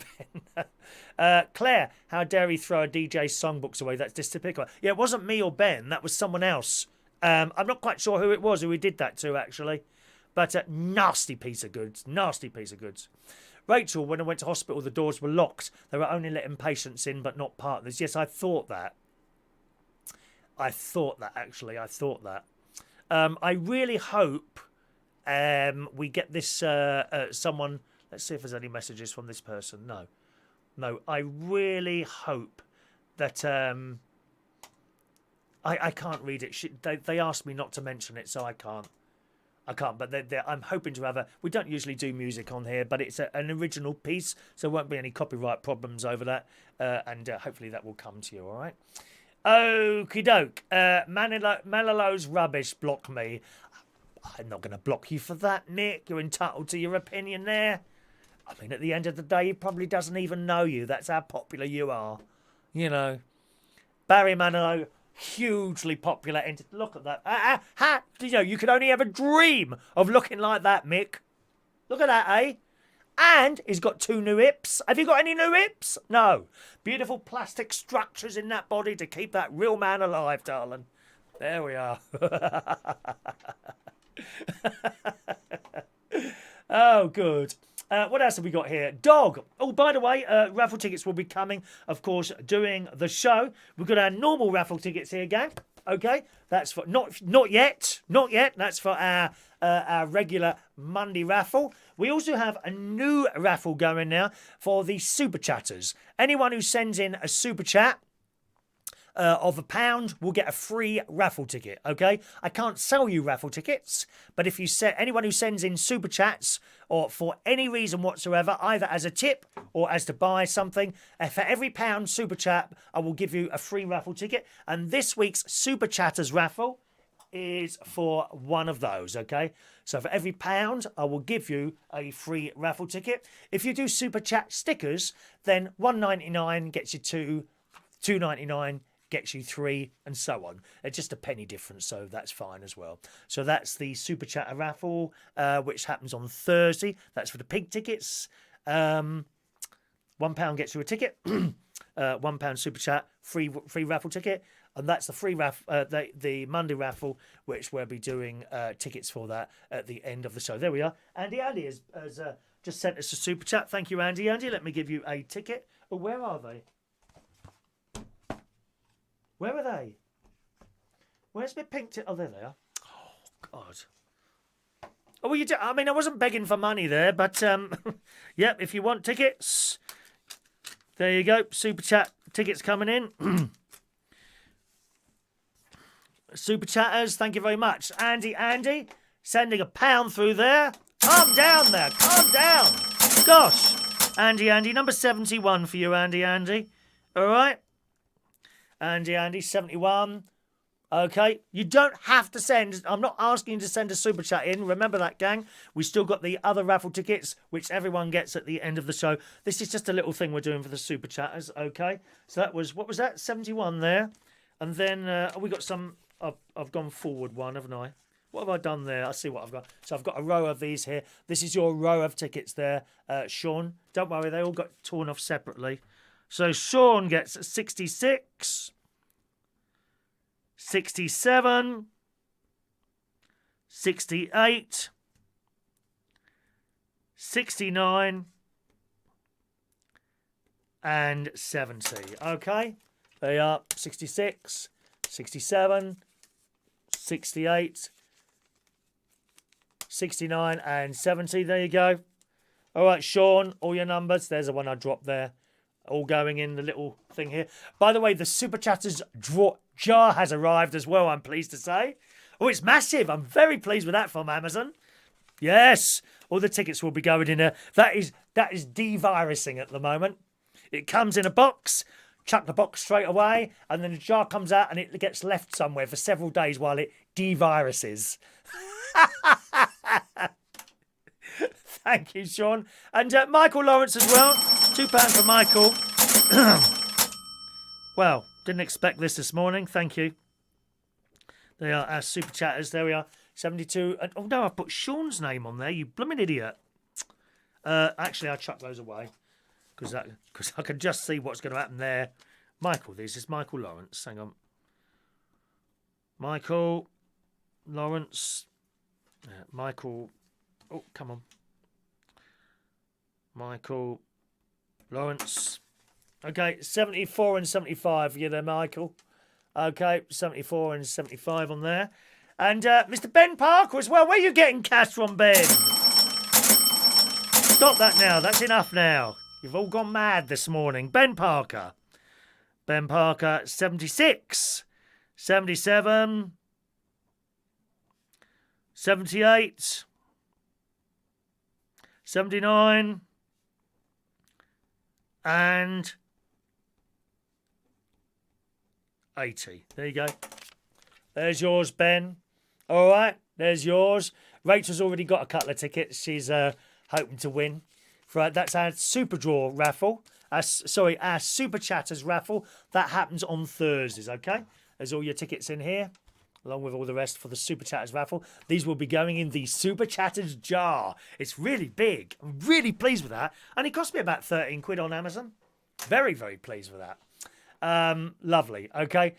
Ben. Claire, how dare he throw a DJ's songbooks away? That's despicable. Yeah, it wasn't me or Ben. That was someone else. I'm not quite sure who it was who he did that to, actually. But nasty piece of goods. Nasty piece of goods. Rachel, when I went to hospital, the doors were locked. They were only letting patients in, but not partners. Yes, I thought that. I thought that. I really hope we get this someone. Let's see if there's any messages from this person. No. I really hope that I can't read it. They asked me not to mention it, so I can't. But I'm hoping to have we don't usually do music on here, but it's an original piece, so there won't be any copyright problems over that. And hopefully that will come to you, all right? Okie doke. Manilo's rubbish, block me. I'm not going to block you for that, Nick. You're entitled to your opinion there. I mean, at the end of the day, he probably doesn't even know you. That's how popular you are. You know. Barry Manilow, hugely popular. Look at that. You know, you could only ever dream of looking like that, Mick. Look at that, eh? And he's got 2 new hips. Have you got any new hips? No. Beautiful plastic structures in that body to keep that real man alive, darling. There we are. Oh, good. What else have we got here? Dog. Oh, by the way, raffle tickets will be coming, of course, during the show. We've got our normal raffle tickets here, gang. Okay, that's for not yet. That's for our regular Monday raffle. We also have a new raffle going now for the super chatters. Anyone who sends in a super chat of £1 will get a free raffle ticket. Okay, I can't sell you raffle tickets, but if you anyone who sends in super chats or for any reason whatsoever, either as a tip or as to buy something, for every £1 super chat, I will give you a free raffle ticket. And this week's super chatters raffle is for one of those. Okay, so for every £1, I will give you a free raffle ticket. If you do super chat stickers, then £1.99 gets you 2, £2.99 gets you 3, and so on. It's just a penny difference, so that's fine as well. So that's the Super Chatter raffle, which happens on Thursday. That's for the pig tickets. £1 gets you a ticket. £1 Super Chat, free raffle ticket. And that's the free the Monday raffle, which we'll be doing tickets for that at the end of the show. There we are. Andy has just sent us a Super Chat. Thank you, Andy. Let me give you a ticket. Oh, where are they? Where are they? Where's my pink ticket? Oh, there they are. Oh, God. Oh, well, I mean, I wasn't begging for money there, but, yep, if you want tickets, there you go. Super Chat tickets coming in. Super Chatters, thank you very much. Andy, sending £1 through there. Calm down there. Calm down. Gosh. Andy, number 71 for you, Andy. All right. Andy, 71. Okay, you don't have to send. I'm not asking you to send a super chat in. Remember that, gang. We still got the other raffle tickets, which everyone gets at the end of the show. This is just a little thing we're doing for the super chatters. Okay, so that was, what was that? 71 there, and then we got some. I've gone forward one, haven't I? What have I done there? I see what I've got. So I've got a row of these here. This is your row of tickets there, Sean. Don't worry, they all got torn off separately. So Sean gets 66, 67, 68, 69, and 70. Okay, they are 66, 67, 68, 69, and 70. There you go. All right, Sean, all your numbers. There's the one I dropped there. All going in the little thing here. By the way, the Super Chatters jar has arrived as well, I'm pleased to say. Oh, it's massive. I'm very pleased with that from Amazon. Yes. All the tickets will be going in a... That is de-virusing at the moment. It comes in a box, chuck the box straight away, and then the jar comes out and it gets left somewhere for several days while it de-viruses. Thank you, Sean. And Michael Lawrence as well. £2 for Michael. Well, didn't expect this morning. Thank you. They are our super chatters. There we are. 72. Oh, no, I've put Sean's name on there. You blooming idiot. Actually, I'll chuck those away because I can just see what's going to happen there. Michael, this is Michael Lawrence. Hang on. Michael Lawrence. Michael. Oh, come on. Michael Lawrence. Okay, 74 and 75. You there, Michael? Okay, 74 and 75 on there. And Mr. Ben Parker as well. Where are you getting cash from, Ben? Stop that now. That's enough now. You've all gone mad this morning. Ben Parker. Ben Parker, 76. 77. 78. 79. And 80. There you go. There's yours, Ben. All right, there's yours. Rachel's already got a couple of tickets. She's hoping to win. Right, that's our Super Draw raffle. Our Super Chatters raffle. That happens on Thursdays, okay? There's all your tickets in here, along with all the rest for the Super Chatters raffle. These will be going in the Super Chatters jar. It's really big. I'm really pleased with that. And it cost me about 13 quid on Amazon. Very, very pleased with that. Lovely. Okay.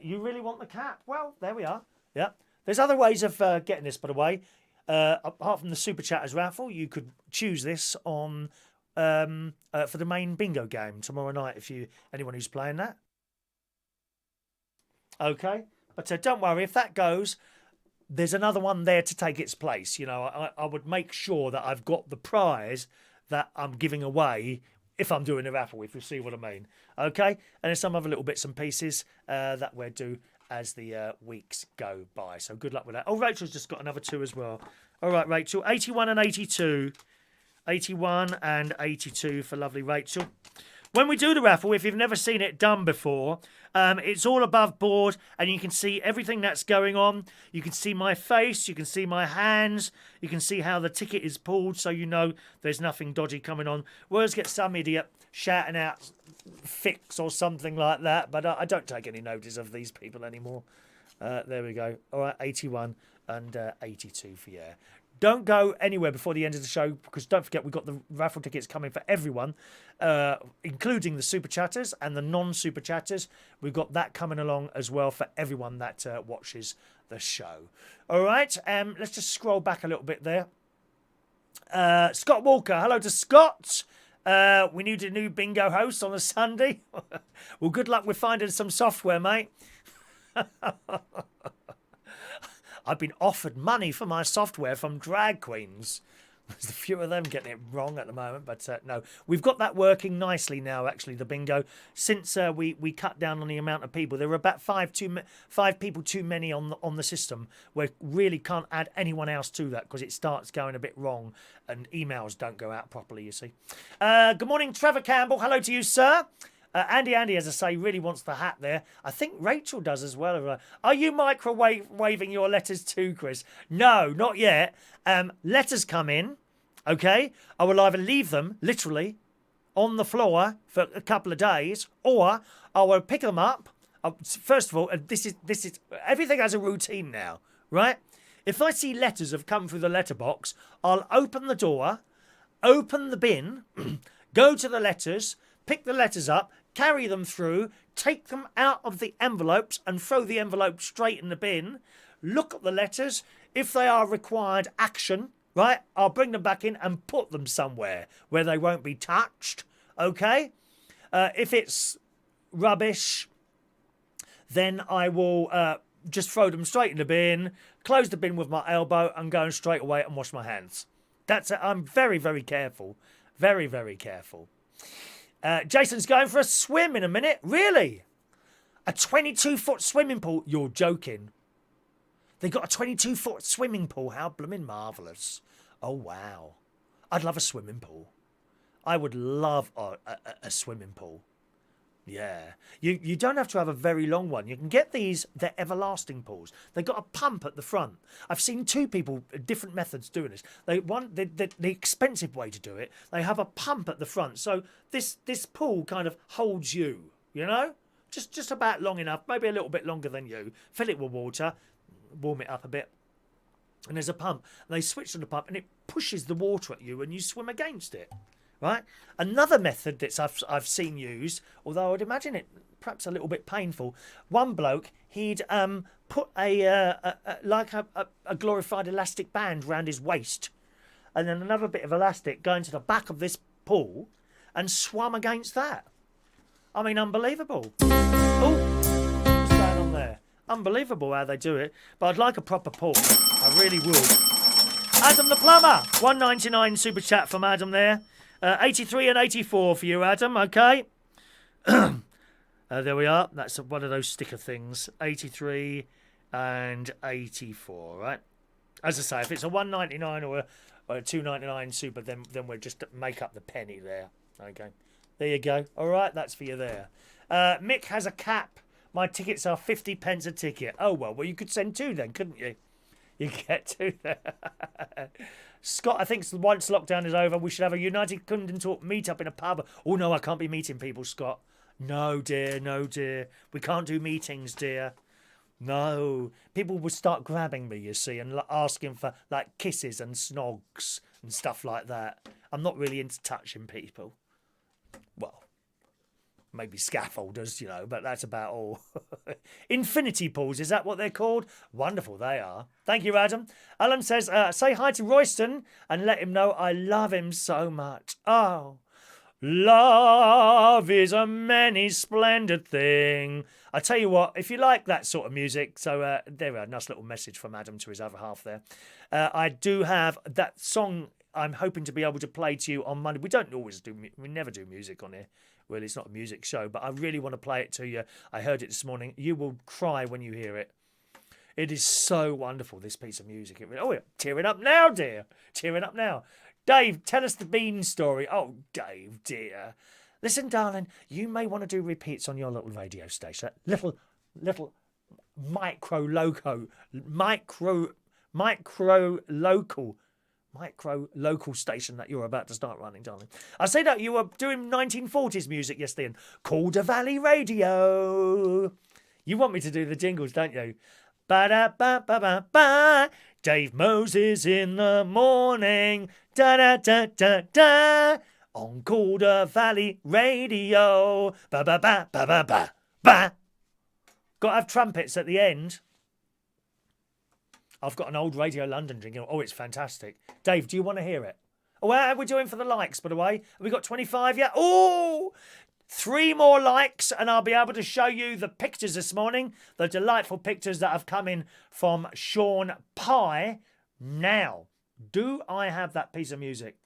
You really want the cap? Well, there we are. Yeah. There's other ways of getting this, by the way. Apart from the Super Chatters raffle, you could choose this on for the main bingo game tomorrow night if anyone who's playing that. Okay. But don't worry, if that goes, there's another one there to take its place. You know, I would make sure that I've got the prize that I'm giving away if I'm doing a raffle, if you see what I mean. Okay? And there's some other little bits and pieces that we'll do as the weeks go by. So good luck with that. Oh, Rachel's just got another 2 as well. All right, Rachel. 81 and 82. 81 and 82 for lovely Rachel. When we do the raffle, if you've never seen it done before, it's all above board and you can see everything that's going on. You can see my face, you can see my hands, you can see how the ticket is pulled so you know there's nothing dodgy coming on. Whereas get some idiot shouting out fix or something like that, but I don't take any notice of these people anymore. There we go. All right, 81 and 82 for yeah. Don't go anywhere before the end of the show because don't forget we've got the raffle tickets coming for everyone, including the Super Chatters and the non-Super Chatters. We've got that coming along as well for everyone that watches the show. All right, let's just scroll back a little bit there. Scott Walker, hello to Scott. We need a new bingo host on a Sunday. Well, good luck with finding some software, mate. I've been offered money for my software from drag queens. There's a few of them getting it wrong at the moment, but no. We've got that working nicely now, actually, the bingo. Since we cut down on the amount of people, there were about 5 people too many on the system. We really can't add anyone else to that because it starts going a bit wrong and emails don't go out properly, you see. Good morning, Trevor Campbell. Hello to you, sir. Andy, as I say, really wants the hat there. I think Rachel does as well. Are you microwaving your letters too, Chris? No, not yet. Letters come in, okay? I will either leave them, literally, on the floor for a couple of days, or I will pick them up. First of all, this is everything has a routine now, right? If I see letters have come through the letterbox, I'll open the door, open the bin, go to the letters, pick the letters up, carry them through, take them out of the envelopes and throw the envelope straight in the bin, look at the letters. If they are required action, right, I'll bring them back in and put them somewhere where they won't be touched, okay? If it's rubbish, then I will just throw them straight in the bin, close the bin with my elbow and go straight away and wash my hands. That's it. I'm very, very careful. Very, very careful. Jason's going for a swim in a minute. Really? A 22-foot swimming pool? You're joking. They got a 22-foot swimming pool. How blooming marvellous. Oh, wow. I'd love a swimming pool. I would love a swimming pool. Yeah. You don't have to have a very long one. You can get these, they're everlasting pools. They've got a pump at the front. I've seen two people, different methods doing this. The expensive way to do it, they have a pump at the front. So this pool kind of holds you, you know? Just about long enough, maybe a little bit longer than you. Fill it with water, warm it up a bit. And there's a pump. They switch on the pump and it pushes the water at you and you swim against it. Right. Another method that I've seen used, although I'd imagine it perhaps a little bit painful. One bloke, he'd put a glorified elastic band round his waist, and then another bit of elastic going to the back of this pool, and swum against that. I mean, unbelievable. Oh, what's going on there? Unbelievable how they do it. But I'd like a proper pool. I really would. Adam the plumber, $1.99 super chat from Adam there. 83 and 84 for you, Adam, okay? There we are. That's one of those sticker things. 83 and 84, right? As I say, if it's a $1.99 or a $2.99 super, then we'll just make up the penny there. Okay. There you go. All right, that's for you there. Mick has a cap. My tickets are 50 pence a ticket. Oh, well, you could send two then, couldn't you? You get two there. Scott, I think once lockdown is over, we should have a United Kingdom talk meet up in a pub. Oh, no, I can't be meeting people, Scott. No, dear, no, dear. We can't do meetings, dear. No. People would start grabbing me, you see, and asking for, like, kisses and snogs and stuff like that. I'm not really into touching people. Well, maybe scaffolders, you know, but that's about all. Infinity pools, is that what they're called? Wonderful, they are. Thank you, Adam. Alan says, say hi to Royston and let him know I love him so much. Oh, love is a many splendid thing. I tell you what, if you like that sort of music, so there we are, nice little message from Adam to his other half there. I do have that song I'm hoping to be able to play to you on Monday. We never do music on here. Well, it's not a music show, but I really want to play it to you. I heard it this morning. You will cry when you hear it. It is so wonderful, this piece of music. Oh, yeah. Tearing up now, dear. Tearing up now. Dave, tell us the bean story. Oh, Dave, dear. Listen, darling, you may want to do repeats on your little radio station. Little micro local station that you're about to start running, darling. I say that you were doing 1940s music yesterday in Calder Valley Radio. You want me to do the jingles, don't you? Ba-da-ba-ba-ba-ba. Dave Moses in the morning. Da-da-da-da-da. On Calder Valley Radio. Ba-ba-ba-ba-ba-ba. Got to have trumpets at the end. I've got an old Radio London jingle. Oh, it's fantastic. Dave, do you want to hear it? Oh, how are we doing for the likes, by the way? Have we got 25 yet? Oh, 3 more likes and I'll be able to show you the pictures this morning. The delightful pictures that have come in from Sean Pye. Now, do I have that piece of music?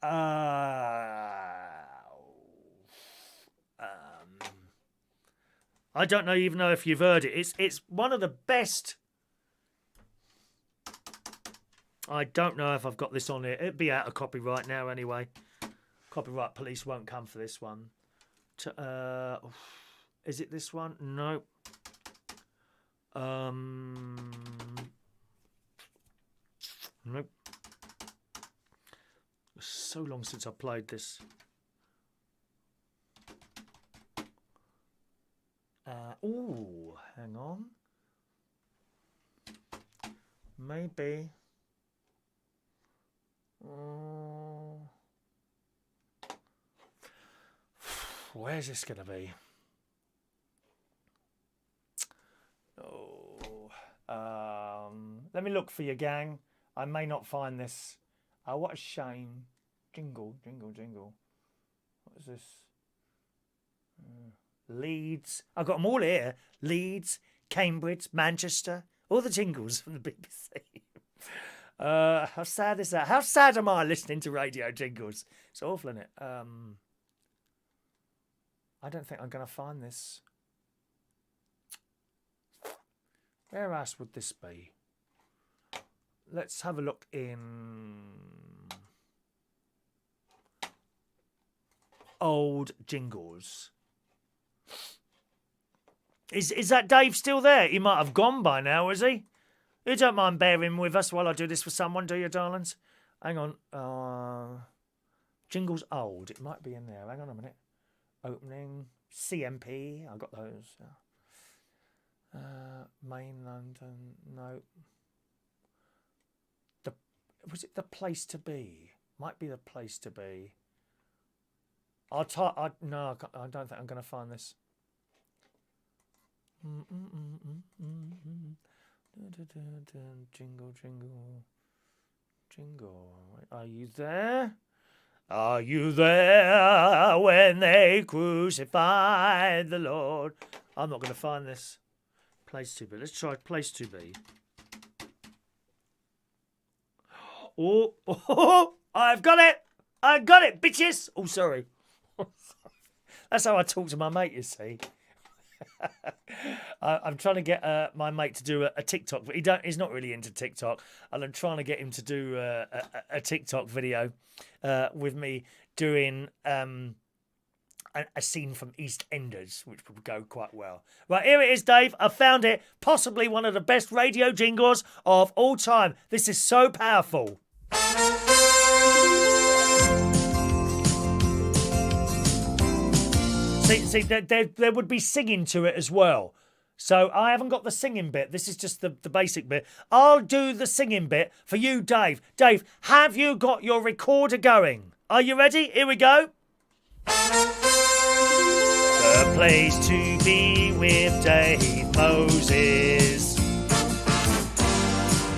I don't even know if you've heard it. It's one of the best. I don't know if I've got this on here. It'd be out of copyright now anyway. Copyright police won't come for this one. Is it this one? No. Nope. It's so long since I played this. Hang on. Maybe. Where's this going to be? Let me look for you, gang. I may not find this. Oh, what a shame. Jingle, jingle, jingle. What is this? Leeds. I've got them all here. Leeds, Cambridge, Manchester. All the jingles from the BBC. How sad is that? How sad am I listening to radio jingles? It's awful, isn't it? I don't think I'm going to find this. Where else would this be? let's have a look in old jingles. Is that Dave still there? He might have gone by now, is he? You don't mind bearing with us while I do this for someone, do you, darlings? Hang on. Jingles old. It might be in there. Hang on a minute. Opening. CMP. I got those. Main London. No. Was it The Place to Be? Might be The Place to Be. No, I don't think I'm going to find this. Jingle, jingle, jingle. Are you there? Are you there when they crucified the Lord? I'm not going to find this. Place to Be. Let's try Place to Be. Oh, I've got it. I got it, bitches. Oh, sorry. That's how I talk to my mate, you see. I'm trying to get my mate to do a TikTok, but he's not really into TikTok, and I'm trying to get him to do a TikTok video with me doing a scene from EastEnders, which would go quite well. Right, here it is, Dave. I found it. Possibly one of the best radio jingles of all time. This is so powerful. See, there would be singing to it as well. So I haven't got the singing bit. This is just the basic bit. I'll do the singing bit for you, Dave. Dave, have you got your recorder going? Are you ready? Here we go. The Place to Be with Dave Moses.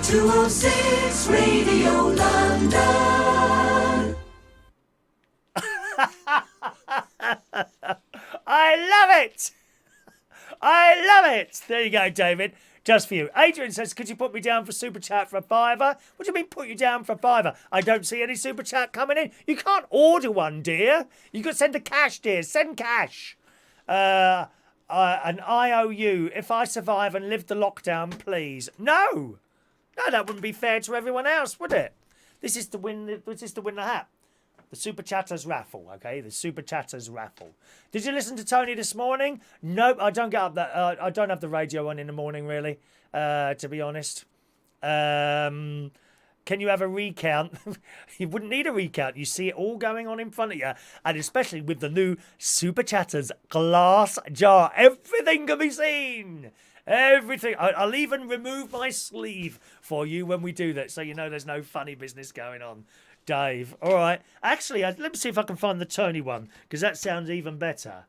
206 Radio London.
I love it. I love it. There you go, David. Just for you. Adrian says, could you put me down for super chat for a £5? What do you mean put you down for a £5? I don't see any super chat coming in. You can't order one, dear. You could send a cash, dear. Send cash. An IOU. If I survive and live the lockdown, please. No, that wouldn't be fair to everyone else, would it? This is to win the hat. The Super Chatters raffle, okay? The Super Chatters raffle. Did you listen to Tony this morning? Nope, I don't get up that. I don't have the radio on in the morning, really, to be honest. Can you have a recount? You wouldn't need a recount. You see it all going on in front of you, and especially with the new Super Chatters glass jar. Everything can be seen. Everything. I'll even remove my sleeve for you when we do that, so you know there's no funny business going on. Dave. All right. Actually, let me see if I can find the Tony one, because that sounds even better.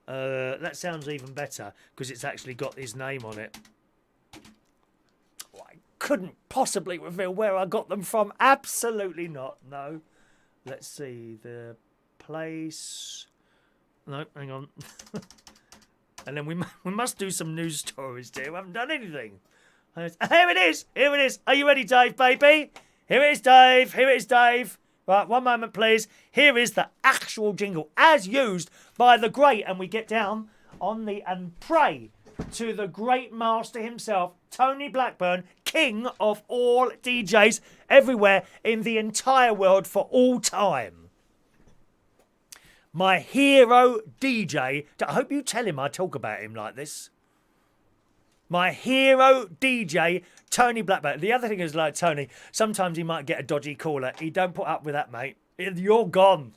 Because it's actually got his name on it. Oh, I couldn't possibly reveal where I got them from. Absolutely not. No. Let's see. The place. No, hang on. And then we must do some news stories, dear. We haven't done anything. Here it is. Here it is. Are you ready, Dave, baby? Here it is, Dave. Here it is, Dave. Right, one moment, please. Here is the actual jingle, as used by the great, and we get down on the and pray to the great master himself, Tony Blackburn, king of all DJs everywhere in the entire world for all time. My hero DJ. I hope you tell him I talk about him like this. My hero DJ, Tony Blackburn. The other thing is, like Tony, sometimes he might get a dodgy caller. He don't put up with that, mate. You're gone.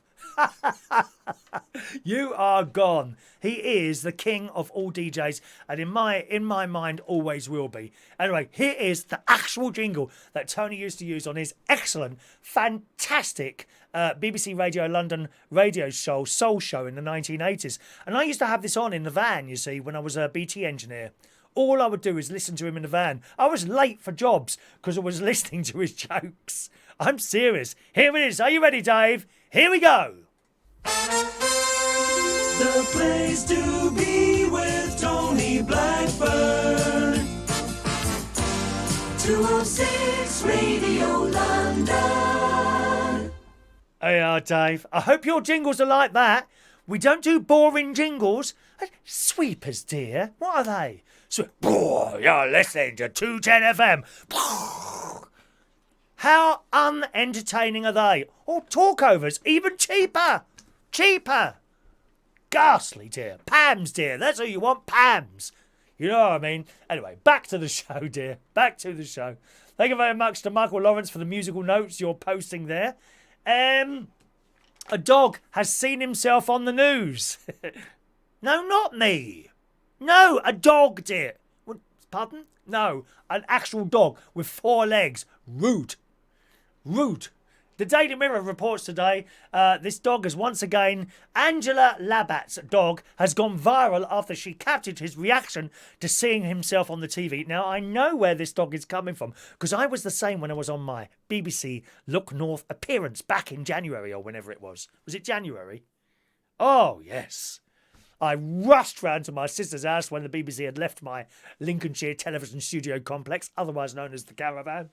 You are gone. He is the king of all DJs, and in my mind, always will be. Anyway, here is the actual jingle that Tony used to use on his excellent, fantastic BBC Radio London radio show, Soul Show, in the 1980s. And I used to have this on in the van, you see, when I was a BT engineer. All I would do is listen to him in the van. I was late for jobs because I was listening to his jokes. I'm serious. Here it is. Are you ready, Dave? Here we go.
The Place to Be with Tony Blackburn. 206 Radio London.
Hey, Dave. I hope your jingles are like that. We don't do boring jingles. Sweepers, dear. What are they? So, you're listening to 210 FM. How unentertaining are they? Or talkovers, even cheaper. Cheaper. Ghastly, dear. Pams, dear. That's who you want, Pams. You know what I mean? Anyway, back to the show, dear. Back to the show. Thank you very much to Michael Lawrence for the musical notes you're posting there. A dog has seen himself on the news. No, not me. No, a dog, dear. Pardon? No, an actual dog with 4 legs. Rude. Rude. The Daily Mirror reports today this dog has once again, Angela Labatt's dog, has gone viral after she captured his reaction to seeing himself on the TV. Now, I know where this dog is coming from because I was the same when I was on my BBC Look North appearance back in January or whenever it was. Was it January? Oh, yes. I rushed round to my sister's house when the BBC had left my Lincolnshire television studio complex, otherwise known as the Caravan.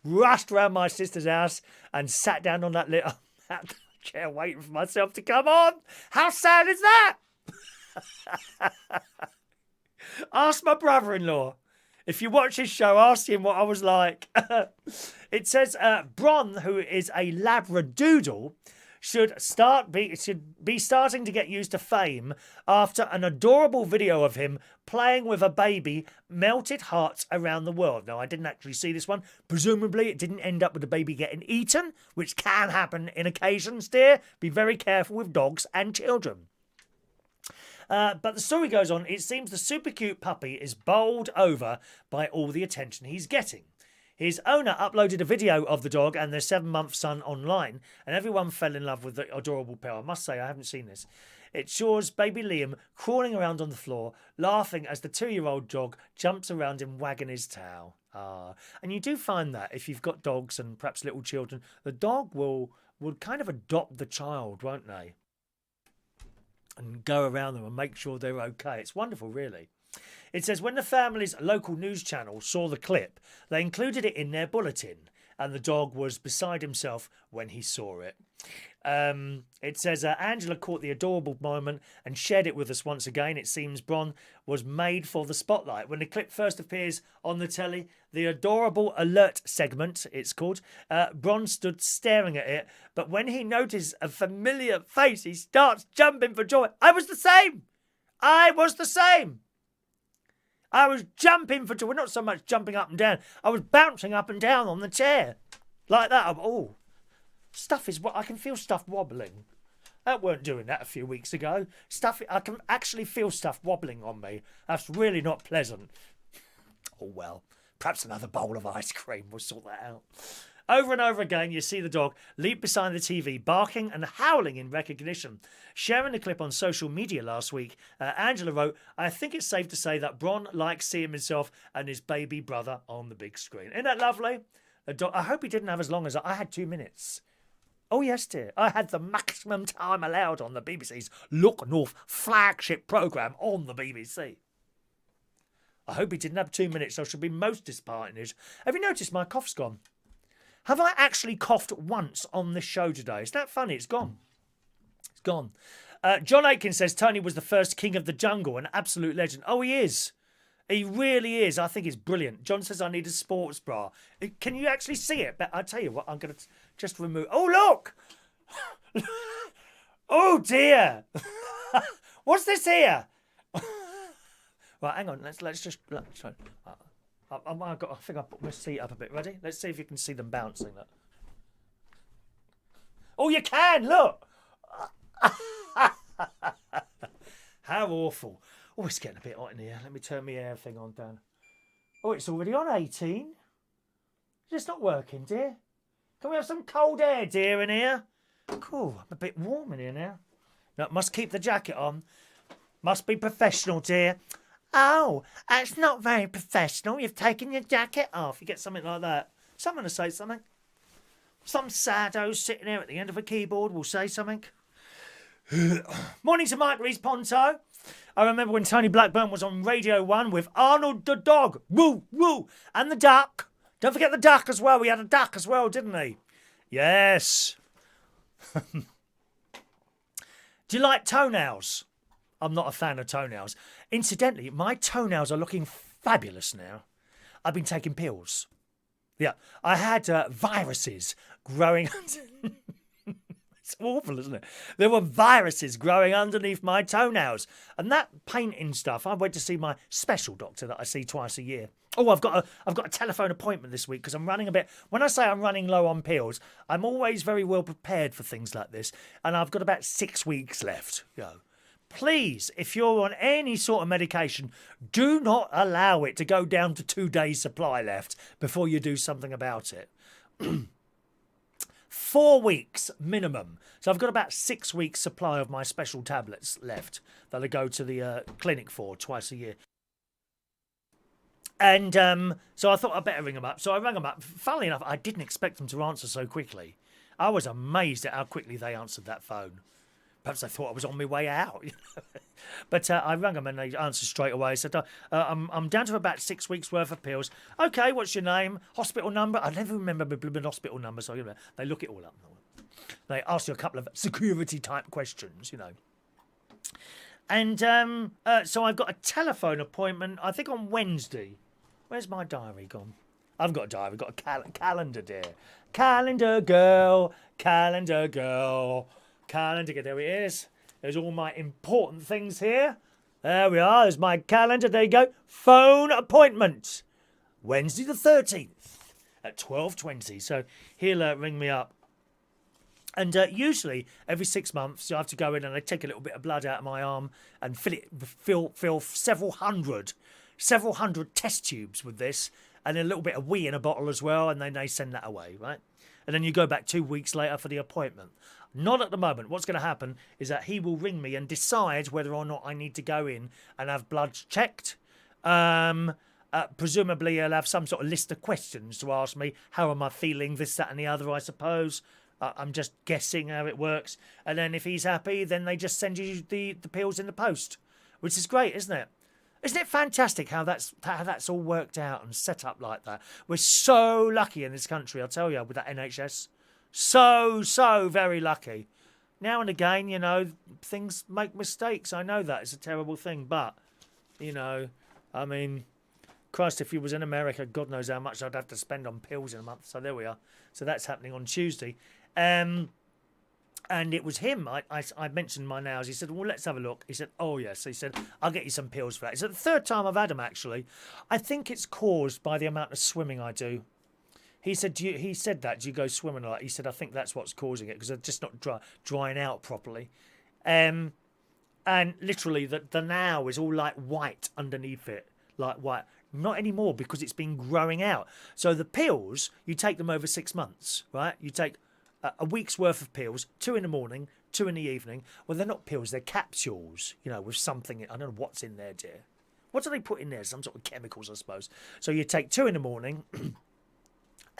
Rushed round my sister's house and sat down on that little chair waiting for myself to come on. How sad is that? Ask my brother-in-law. If you watch his show, ask him what I was like. It says Bron, who is a Labradoodle, should be starting to get used to fame after an adorable video of him playing with a baby melted hearts around the world. Now, I didn't actually see this one. Presumably, it didn't end up with the baby getting eaten, which can happen in occasions, dear. Be very careful with dogs and children. But the story goes on. It seems the super cute puppy is bowled over by all the attention he's getting. His owner uploaded a video of the dog and their 7-month son online, and everyone fell in love with the adorable pair. I must say, I haven't seen this. It shows baby Liam crawling around on the floor, laughing as the 2-year-old dog jumps around him, wagging his tail. And you do find that if you've got dogs and perhaps little children, the dog will kind of adopt the child, won't they? And go around them and make sure they're okay. It's wonderful, really. It says when the family's local news channel saw the clip, they included it in their bulletin, and the dog was beside himself when he saw it. It says Angela caught the adorable moment and shared it with us once again. It seems Bron was made for the spotlight. When the clip first appears on the telly, the adorable alert segment, it's called, Bron stood staring at it, but when he noticed a familiar face, he starts jumping for joy. I was the same. I was jumping for joy. Not so much jumping up and down. I was bouncing up and down on the chair. Like that. Oh, stuff is what I can feel stuff wobbling. That weren't doing that a few weeks ago. I can actually feel stuff wobbling on me. That's really not pleasant. Oh well. Perhaps another bowl of ice cream will sort that out. Over and over again, you see the dog leap beside the TV, barking and howling in recognition. Sharing the clip on social media last week, Angela wrote, I think it's safe to say that Bron likes seeing himself and his baby brother on the big screen. Isn't that lovely? I hope he didn't have as long as I had 2 minutes. Oh, yes, dear. I had the maximum time allowed on the BBC's Look North flagship programme on the BBC. I hope he didn't have 2 minutes. I should be most disappointed. Have you noticed my cough's gone? Have I actually coughed once on this show today? Is that funny? It's gone. It's gone. John Aiken says Tony was the first king of the jungle, an absolute legend. Oh, he is. He really is. I think he's brilliant. John says I need a sports bra. Can you actually see it? But I'll tell you what, I'm going to just remove... Oh, look! Oh, dear! What's this here? Right, hang on. Let's just... I think I put my seat up a bit. Ready? Let's see if you can see them bouncing. Look. Oh, you can! Look! How awful. Oh, it's getting a bit hot in here. Let me turn my air thing on down. Oh, it's already on 18. It's not working, dear. Can we have some cold air, dear, in here? Cool. I'm a bit warm in here now. No, must keep the jacket on. Must be professional, dear. Oh, that's not very professional. You've taken your jacket off. You get something like that. Someone will say something. Some saddo sitting there at the end of a keyboard will say something. Morning to Mike Rees-Ponto. I remember when Tony Blackburn was on Radio 1 with Arnold the dog. Woo, woo. And the duck. Don't forget the duck as well. We had a duck as well, didn't he? Yes. Do you like toenails? I'm not a fan of toenails. Incidentally, my toenails are looking fabulous now. I've been taking pills. Yeah, I had viruses growing. It's awful, isn't it? There were viruses growing underneath my toenails, and that painting stuff. I went to see my special doctor that I see twice a year. Oh, I've got a telephone appointment this week because I'm running a bit. When I say I'm running low on pills, I'm always very well prepared for things like this, and I've got about 6 weeks left. Please, if you're on any sort of medication, do not allow it to go down to 2 days' supply left before you do something about it. 4 weeks minimum. So I've got about 6 weeks' supply of my special tablets left that I go to the clinic for twice a year. And so I thought I'd better ring them up. So I rang them up. Funnily enough, I didn't expect them to answer so quickly. I was amazed at how quickly they answered that phone. Perhaps they thought I was on my way out. But I rang them and they answered straight away. I said, I'm down to about 6 weeks' worth of pills. OK, what's your name? Hospital number? I never remember my blooming hospital number. So they look it all up. They ask you a couple of security-type questions, And so I've got a telephone appointment, I think on Wednesday. Where's my diary gone? I've got a diary. I've got a calendar, dear. Calendar girl, calendar girl. Calendar, there it is. There's all my important things here. There we are. There's my calendar. There you go. Phone appointment. Wednesday the 13th at 12:20. So he'll ring me up. And usually every 6 months you have to go in and they take a little bit of blood out of my arm and fill several hundred test tubes with this and a little bit of wee in a bottle as well, and then they send that away, right? And then you go back 2 weeks later for the appointment. Not at the moment. What's going to happen is that he will ring me and decide whether or not I need to go in and have blood checked. Presumably he'll have some sort of list of questions to ask me. How am I feeling? This, that and the other, I suppose. I'm just guessing how it works. And then if he's happy, then they just send you the pills in the post, which is great, isn't it? Isn't it fantastic how that's all worked out and set up like that? We're so lucky in this country, I'll tell you, with that NHS. So very lucky. Now and again, things make mistakes. I know that. It's a terrible thing. But, I mean, Christ, if you was in America, God knows how much I'd have to spend on pills in a month. So there we are. So that's happening on Tuesday. And it was him. I mentioned my nails. He said, well, let's have a look. He said, oh, yes. He said, I'll get you some pills for that. It's the third time I've had them, actually. I think it's caused by the amount of swimming I do. He said, do you go swimming a lot? He said, I think that's what's causing it because they're just not drying out properly. And literally, the now is all like white underneath it. Like white. Not anymore because it's been growing out. So the pills, you take them over 6 months, right? You take a week's worth of pills, 2 in the morning, 2 in the evening. Well, they're not pills, they're capsules, with something. I don't know what's in there, dear. What do they put in there? Some sort of chemicals, I suppose. So you take 2 in the morning,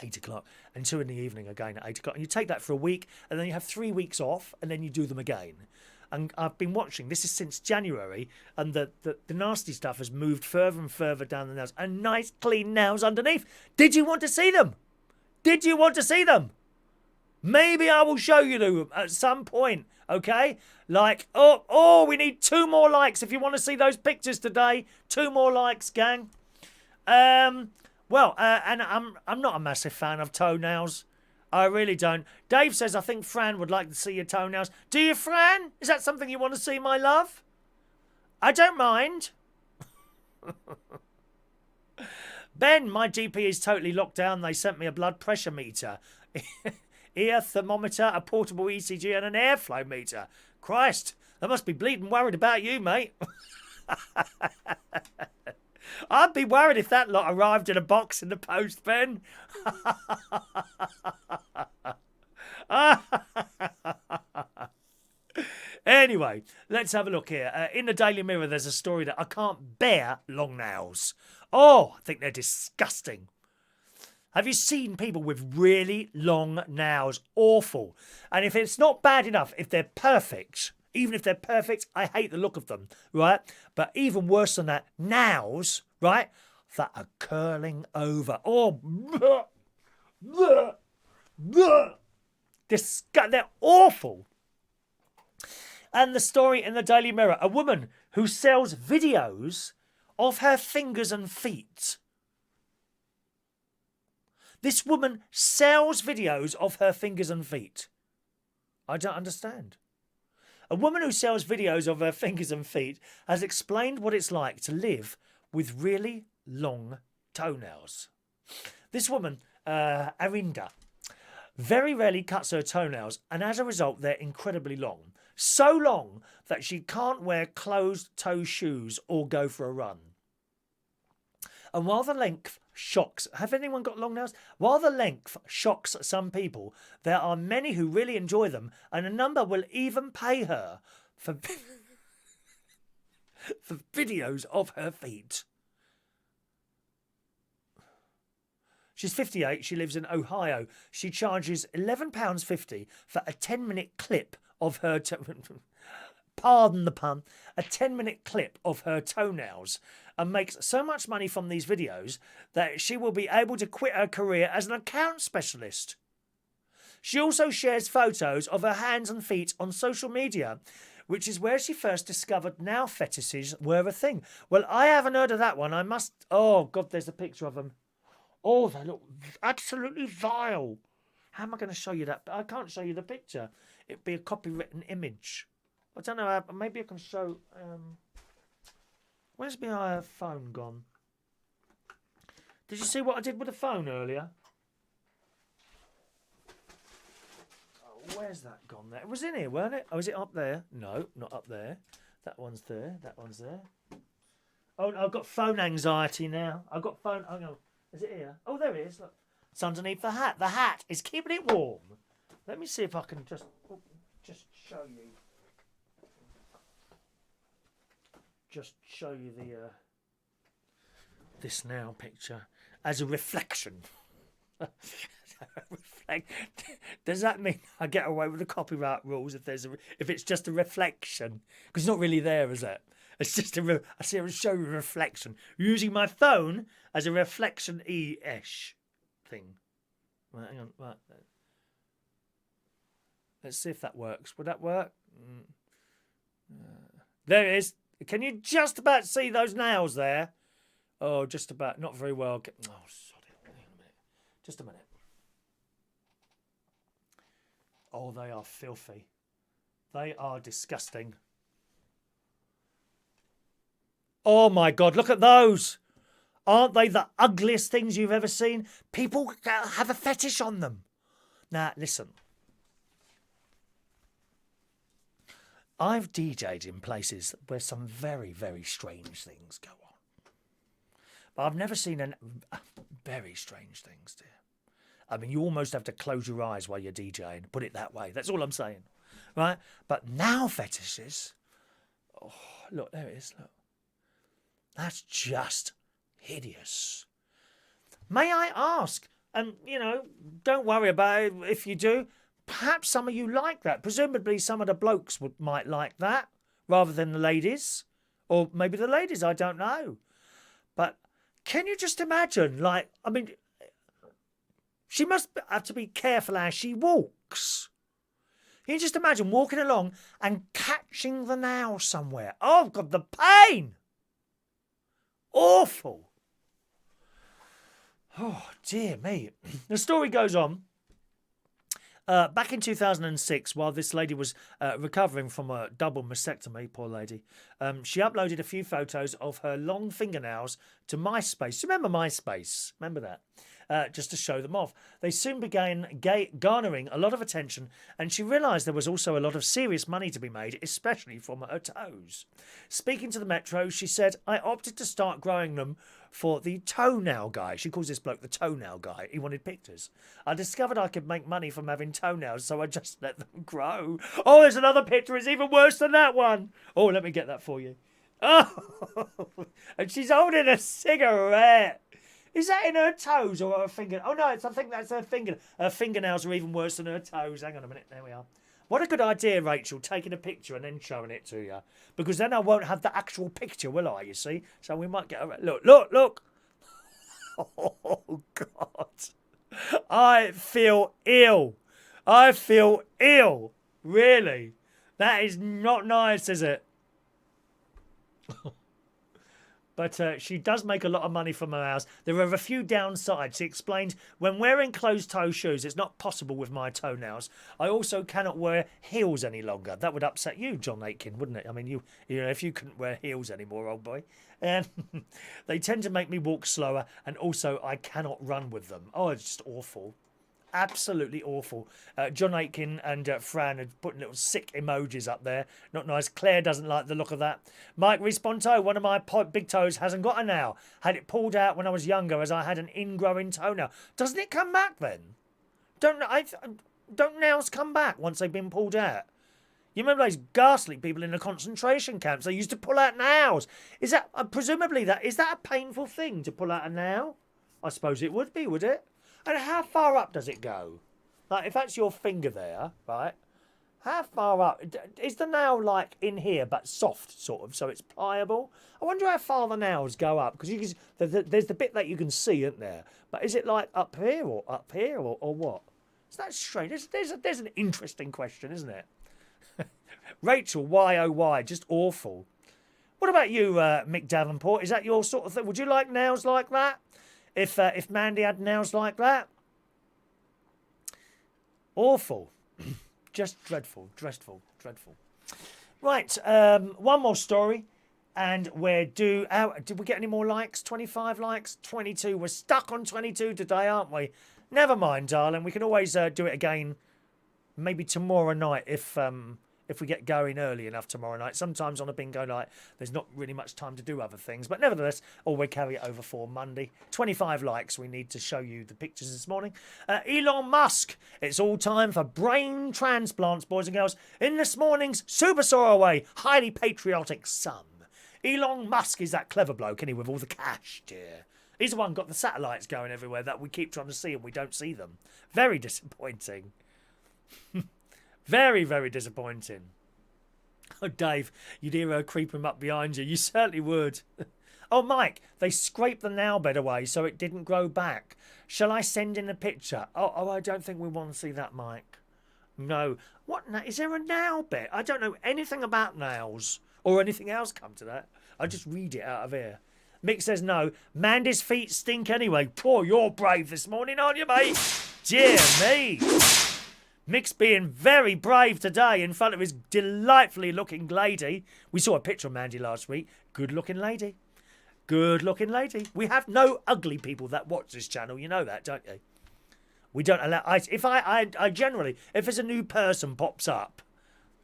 8 o'clock, and 2 in the evening again at 8 o'clock. And you take that for a week, and then you have 3 weeks off, and then you do them again. And I've been watching, this is since January, and the nasty stuff has moved further and further down the nails. And nice, clean nails underneath. Did you want to see them? Did you want to see them? Maybe I will show you them at some point, okay? Like, we need 2 more likes if you want to see those pictures today. 2 more likes, gang. And I'm not a massive fan of toenails. I really don't. Dave says, I think Fran would like to see your toenails. Do you, Fran? Is that something you want to see, my love? I don't mind. Ben, my GP is totally locked down. They sent me a blood pressure meter. Ear thermometer, a portable ECG and an airflow meter. Christ, they must be bleeding worried about you, mate. I'd be worried if that lot arrived in a box in the post, Ben. Anyway, let's have a look here. In the Daily Mirror, there's a story that I can't bear long nails. Oh, I think they're disgusting. Have you seen people with really long nails? Awful. And if it's not bad enough, if they're perfect, even if they're perfect, I hate the look of them, right? But even worse than that, nails, right, that are curling over. Oh, they're awful. And the story in the Daily Mirror, a woman who sells videos of her fingers and feet. This woman sells videos of her fingers and feet. I don't understand. A woman who sells videos of her fingers and feet has explained what it's like to live with really long toenails. This woman, Arinda, very rarely cuts her toenails, and as a result, they're incredibly long. So long that she can't wear closed-toe shoes or go for a run. And while the length shocks... Have anyone got long nails? While the length shocks some people, there are many who really enjoy them, and a number will even pay her for, for videos of her feet. She's 58. She lives in Ohio. She charges £11.50 for a 10-minute clip of her... pardon the pun. A 10-minute clip of her toenails, and makes so much money from these videos that she will be able to quit her career as an account specialist. She also shares photos of her hands and feet on social media, which is where she first discovered nail fetishes were a thing. Well, I haven't heard of that one. I must... Oh, God, there's a picture of them. Oh, they look absolutely vile. How am I going to show you that? I can't show you the picture. It'd be a copywritten image. I don't know. Maybe I can show... Where's my phone gone? Did you see what I did with the phone earlier? Oh, where's that gone there? It was in here, weren't it? Oh, is it up there? No, not up there. That one's there. That one's there. Oh, I've got phone anxiety now. I've got phone... Oh, no. Is it here? Oh, there it is. Look. It's underneath the hat. The hat is keeping it warm. Let me see if I can just show you. Just show you the this now picture as a reflection. Does that mean I get away with the copyright rules if it's just a reflection? Because it's not really there, is it? It's just I see a show reflection using my phone as a reflection-ish thing. Right, hang on. Right. Let's see if that works. Would that work? There it is. Can you just about see those nails there? Oh, just about. Not very well. Oh, sorry. Hang on a minute. Just a minute. Oh, they are filthy. They are disgusting. Oh, my God. Look at those. Aren't they the ugliest things you've ever seen? People have a fetish on them. Now, listen. I've DJ'd in places where some very, very strange things go on. But I've never seen very strange things, dear. I mean, you almost have to close your eyes while you're DJing. Put it that way. That's all I'm saying. Right? But now fetishes... Oh, look, there it is. Look. That's just hideous. May I ask, and, don't worry about it if you do... Perhaps some of you like that. Presumably some of the blokes might like that rather than the ladies. Or maybe the ladies, I don't know. But can you just imagine, she must have to be careful how she walks. Can you just imagine walking along and catching the nail somewhere? Oh, God, the pain! Awful. Oh, dear me. The story goes on. Back in 2006, while this lady was recovering from a double mastectomy, poor lady, she uploaded a few photos of her long fingernails to MySpace. Do you remember MySpace? Remember that? Just to show them off. They soon began garnering a lot of attention, and she realised there was also a lot of serious money to be made, especially from her toes. Speaking to the Metro, she said, I opted to start growing them for the toenail guy. She calls this bloke the toenail guy. He wanted pictures. I discovered I could make money from having toenails, so I just let them grow. Oh, there's another picture. It's even worse than that one. Oh, let me get that for you. Oh, and she's holding a cigarette. Is that in her toes or her finger? Oh, no, I think that's her finger. Her fingernails are even worse than her toes. Hang on a minute. There we are. What a good idea, Rachel, taking a picture and then showing it to you. Because then I won't have the actual picture, will I, you see? So we might get a... Look. Oh, God. I feel ill. Really. That is not nice, is it? But she does make a lot of money from her house. There are a few downsides. She explained, when wearing closed-toe shoes, it's not possible with my toenails. I also cannot wear heels any longer. That would upset you, John Aitken, wouldn't it? I mean, you know, if you couldn't wear heels anymore, old boy. And they tend to make me walk slower, and also I cannot run with them. Oh, it's just awful. Absolutely awful. John Aitken and Fran had put little sick emojis up there. Not nice. Claire doesn't like the look of that. Mike Responto, one of my big toes hasn't got a nail. Had it pulled out when I was younger as I had an ingrowing toenail. Doesn't it come back then? Don't nails come back once they've been pulled out? You remember those ghastly people in the concentration camps? They used to pull out nails. Is that presumably is that a painful thing to pull out a nail? I suppose it would be, would it? And how far up does it go? Like, if that's your finger there, right? How far up? Is the nail, like, in here, but soft, sort of, so it's pliable? I wonder how far the nails go up, because there's the bit that you can see, isn't there? But is it, like, up here, or what? Is that strange? There's an interesting question, isn't it? Rachel, why, oh, why? Just awful. What about you, Mick Davenport? Is that your sort of thing? Would you like nails like that? If Mandy had nails like that? Awful. Just dreadful. Right, one more story. And did we get any more likes? 25 likes? 22. We're stuck on 22 today, aren't we? Never mind, darling. We can always do it again maybe tomorrow night if we get going early enough tomorrow night. Sometimes on a bingo night, there's not really much time to do other things. But nevertheless, we'll carry it over for Monday. 25 likes. We need to show you the pictures this morning. Elon Musk. It's all time for brain transplants, boys and girls. In this morning's Super Soaraway, highly patriotic Sun. Elon Musk is that clever bloke, isn't he, with all the cash, dear. He's the one got the satellites going everywhere that we keep trying to see and we don't see them. Very disappointing. Very, very disappointing. Oh, Dave, you'd hear her creeping up behind you. You certainly would. Oh, Mike, they scraped the nail bed away so it didn't grow back. Shall I send in a picture? Oh, I don't think we want to see that, Mike. No. What? Is there a nail bed? I don't know anything about nails or anything else come to that. I just read it out of here. Mick says no. Mandy's feet stink anyway. Poor, you're brave this morning, aren't you, mate? Dear me. Mick's being very brave today in front of his delightfully looking lady. We saw a picture of Mandy last week. Good looking lady. Good looking lady. We have no ugly people that watch this channel. You know that, don't you? We don't allow... I generally, if there's a new person pops up,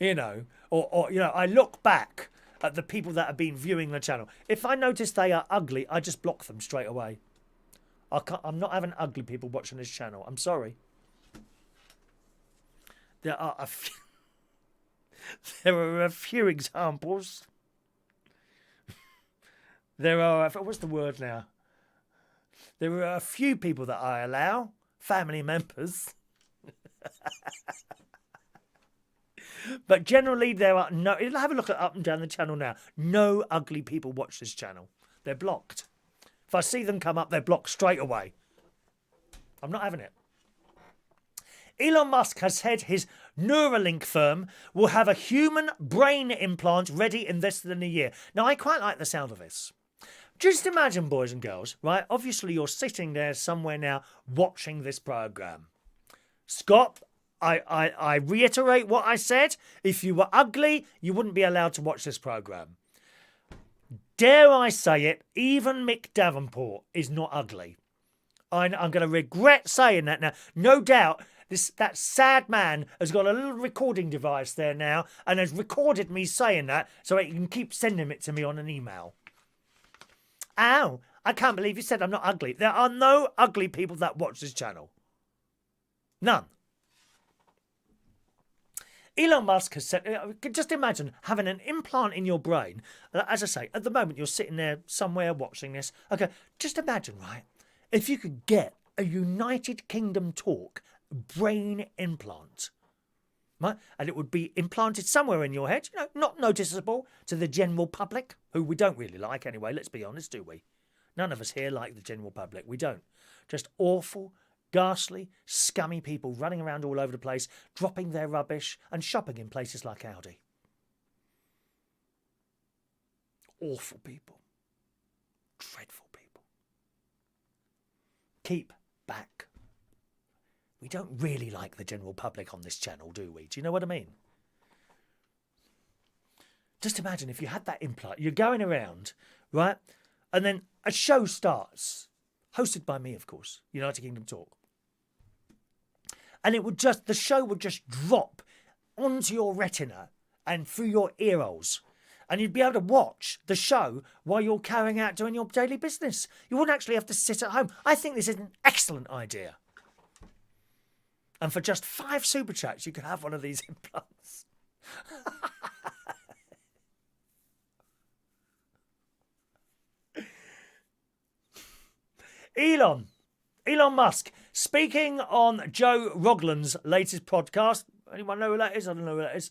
you know, or you know, I look back at the people that have been viewing the channel. If I notice they are ugly, I just block them straight away. I'm not having ugly people watching this channel. I'm sorry. There are a few examples. There are, what's the word now? There are a few people that I allow, family members. But generally there are no, have a look at up and down the channel now. No ugly people watch this channel. They're blocked. If I see them come up, they're blocked straight away. I'm not having it. Elon Musk has said his Neuralink firm will have a human brain implant ready in less than a year. Now, I quite like the sound of this. Just imagine, boys and girls, right? Obviously, you're sitting there somewhere now watching this programme. Scott, I reiterate what I said. If you were ugly, you wouldn't be allowed to watch this programme. Dare I say it, even Mick Davenport is not ugly. I'm going to regret saying that now. No doubt... That sad man has got a little recording device there now and has recorded me saying that so he can keep sending it to me on an email. Ow, I can't believe you said I'm not ugly. There are no ugly people that watch this channel. None. Elon Musk has said, just imagine having an implant in your brain. As I say, at the moment you're sitting there somewhere watching this. Okay, just imagine, right, if you could get a United Kingdom talk brain implant, right? And it would be implanted somewhere in your head, you know, not noticeable to the general public, who we don't really like anyway, let's be honest, do we? None of us here like the general public. We don't. Just awful, ghastly, scummy people running around all over the place, dropping their rubbish and shopping in places like Aldi. Awful people. dreadful, people. Keep back. We don't really like the general public on this channel, do we? Do you know what I mean? Just imagine if you had that implant, you're going around, right? And then a show starts, hosted by me, of course, United Kingdom Talk. And the show would just drop onto your retina and through your ear holes. And you'd be able to watch the show while you're carrying out doing your daily business. You wouldn't actually have to sit at home. I think this is an excellent idea. And for just 5 super chats, you could have one of these implants. Elon Musk, speaking on Joe Rogan's latest podcast. Anyone know who that is? I don't know who that is.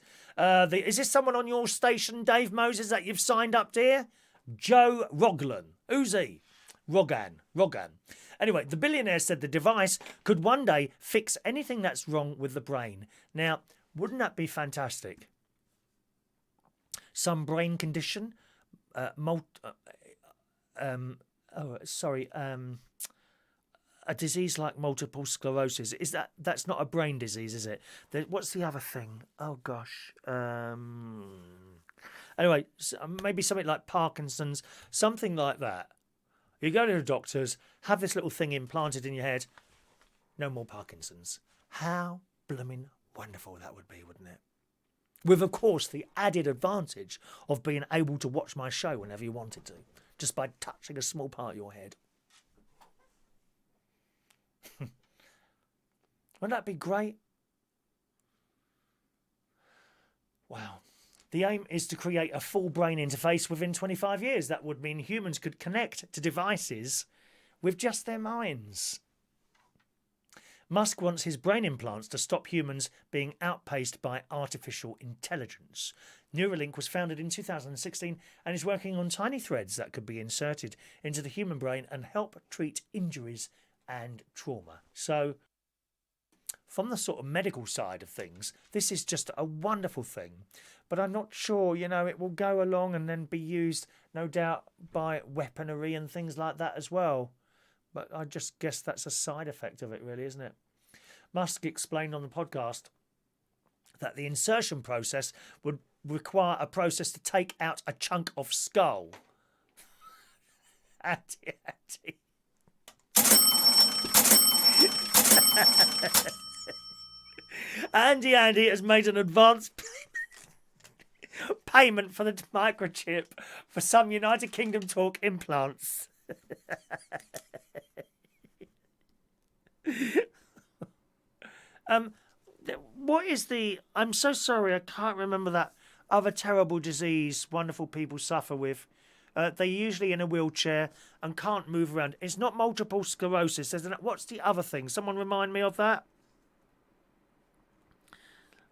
Is this someone on your station, Dave Moses, that you've signed up to here? Joe Rogan. Who's he? Rogan. Anyway, the billionaire said the device could one day fix anything that's wrong with the brain. Now, wouldn't that be fantastic? Some brain condition, a disease like multiple sclerosis. That's not a brain disease, is it? What's the other thing? Oh gosh. Anyway, maybe something like Parkinson's, something like that. You go to the doctors, have this little thing implanted in your head. No more Parkinson's. How blooming wonderful that would be, wouldn't it? With, of course, the added advantage of being able to watch my show whenever you wanted to, just by touching a small part of your head. Wouldn't that be great? Wow. The aim is to create a full brain interface within 25 years. That would mean humans could connect to devices with just their minds. Musk wants his brain implants to stop humans being outpaced by artificial intelligence. Neuralink was founded in 2016 and is working on tiny threads that could be inserted into the human brain and help treat injuries and trauma. So, from the sort of medical side of things, this is just a wonderful thing. But I'm not sure, it will go along and then be used, no doubt, by weaponry and things like that as well. But I just guess that's a side effect of it, really, isn't it? Musk explained on the podcast that the insertion process would require a process to take out a chunk of skull. Andy. Andy has made an advance payment for the microchip for some United Kingdom Talk implants. What is I'm so sorry, I can't remember that other terrible disease wonderful people suffer with. They're usually in a wheelchair and can't move around. It's not multiple sclerosis. What's the other thing? Someone remind me of that.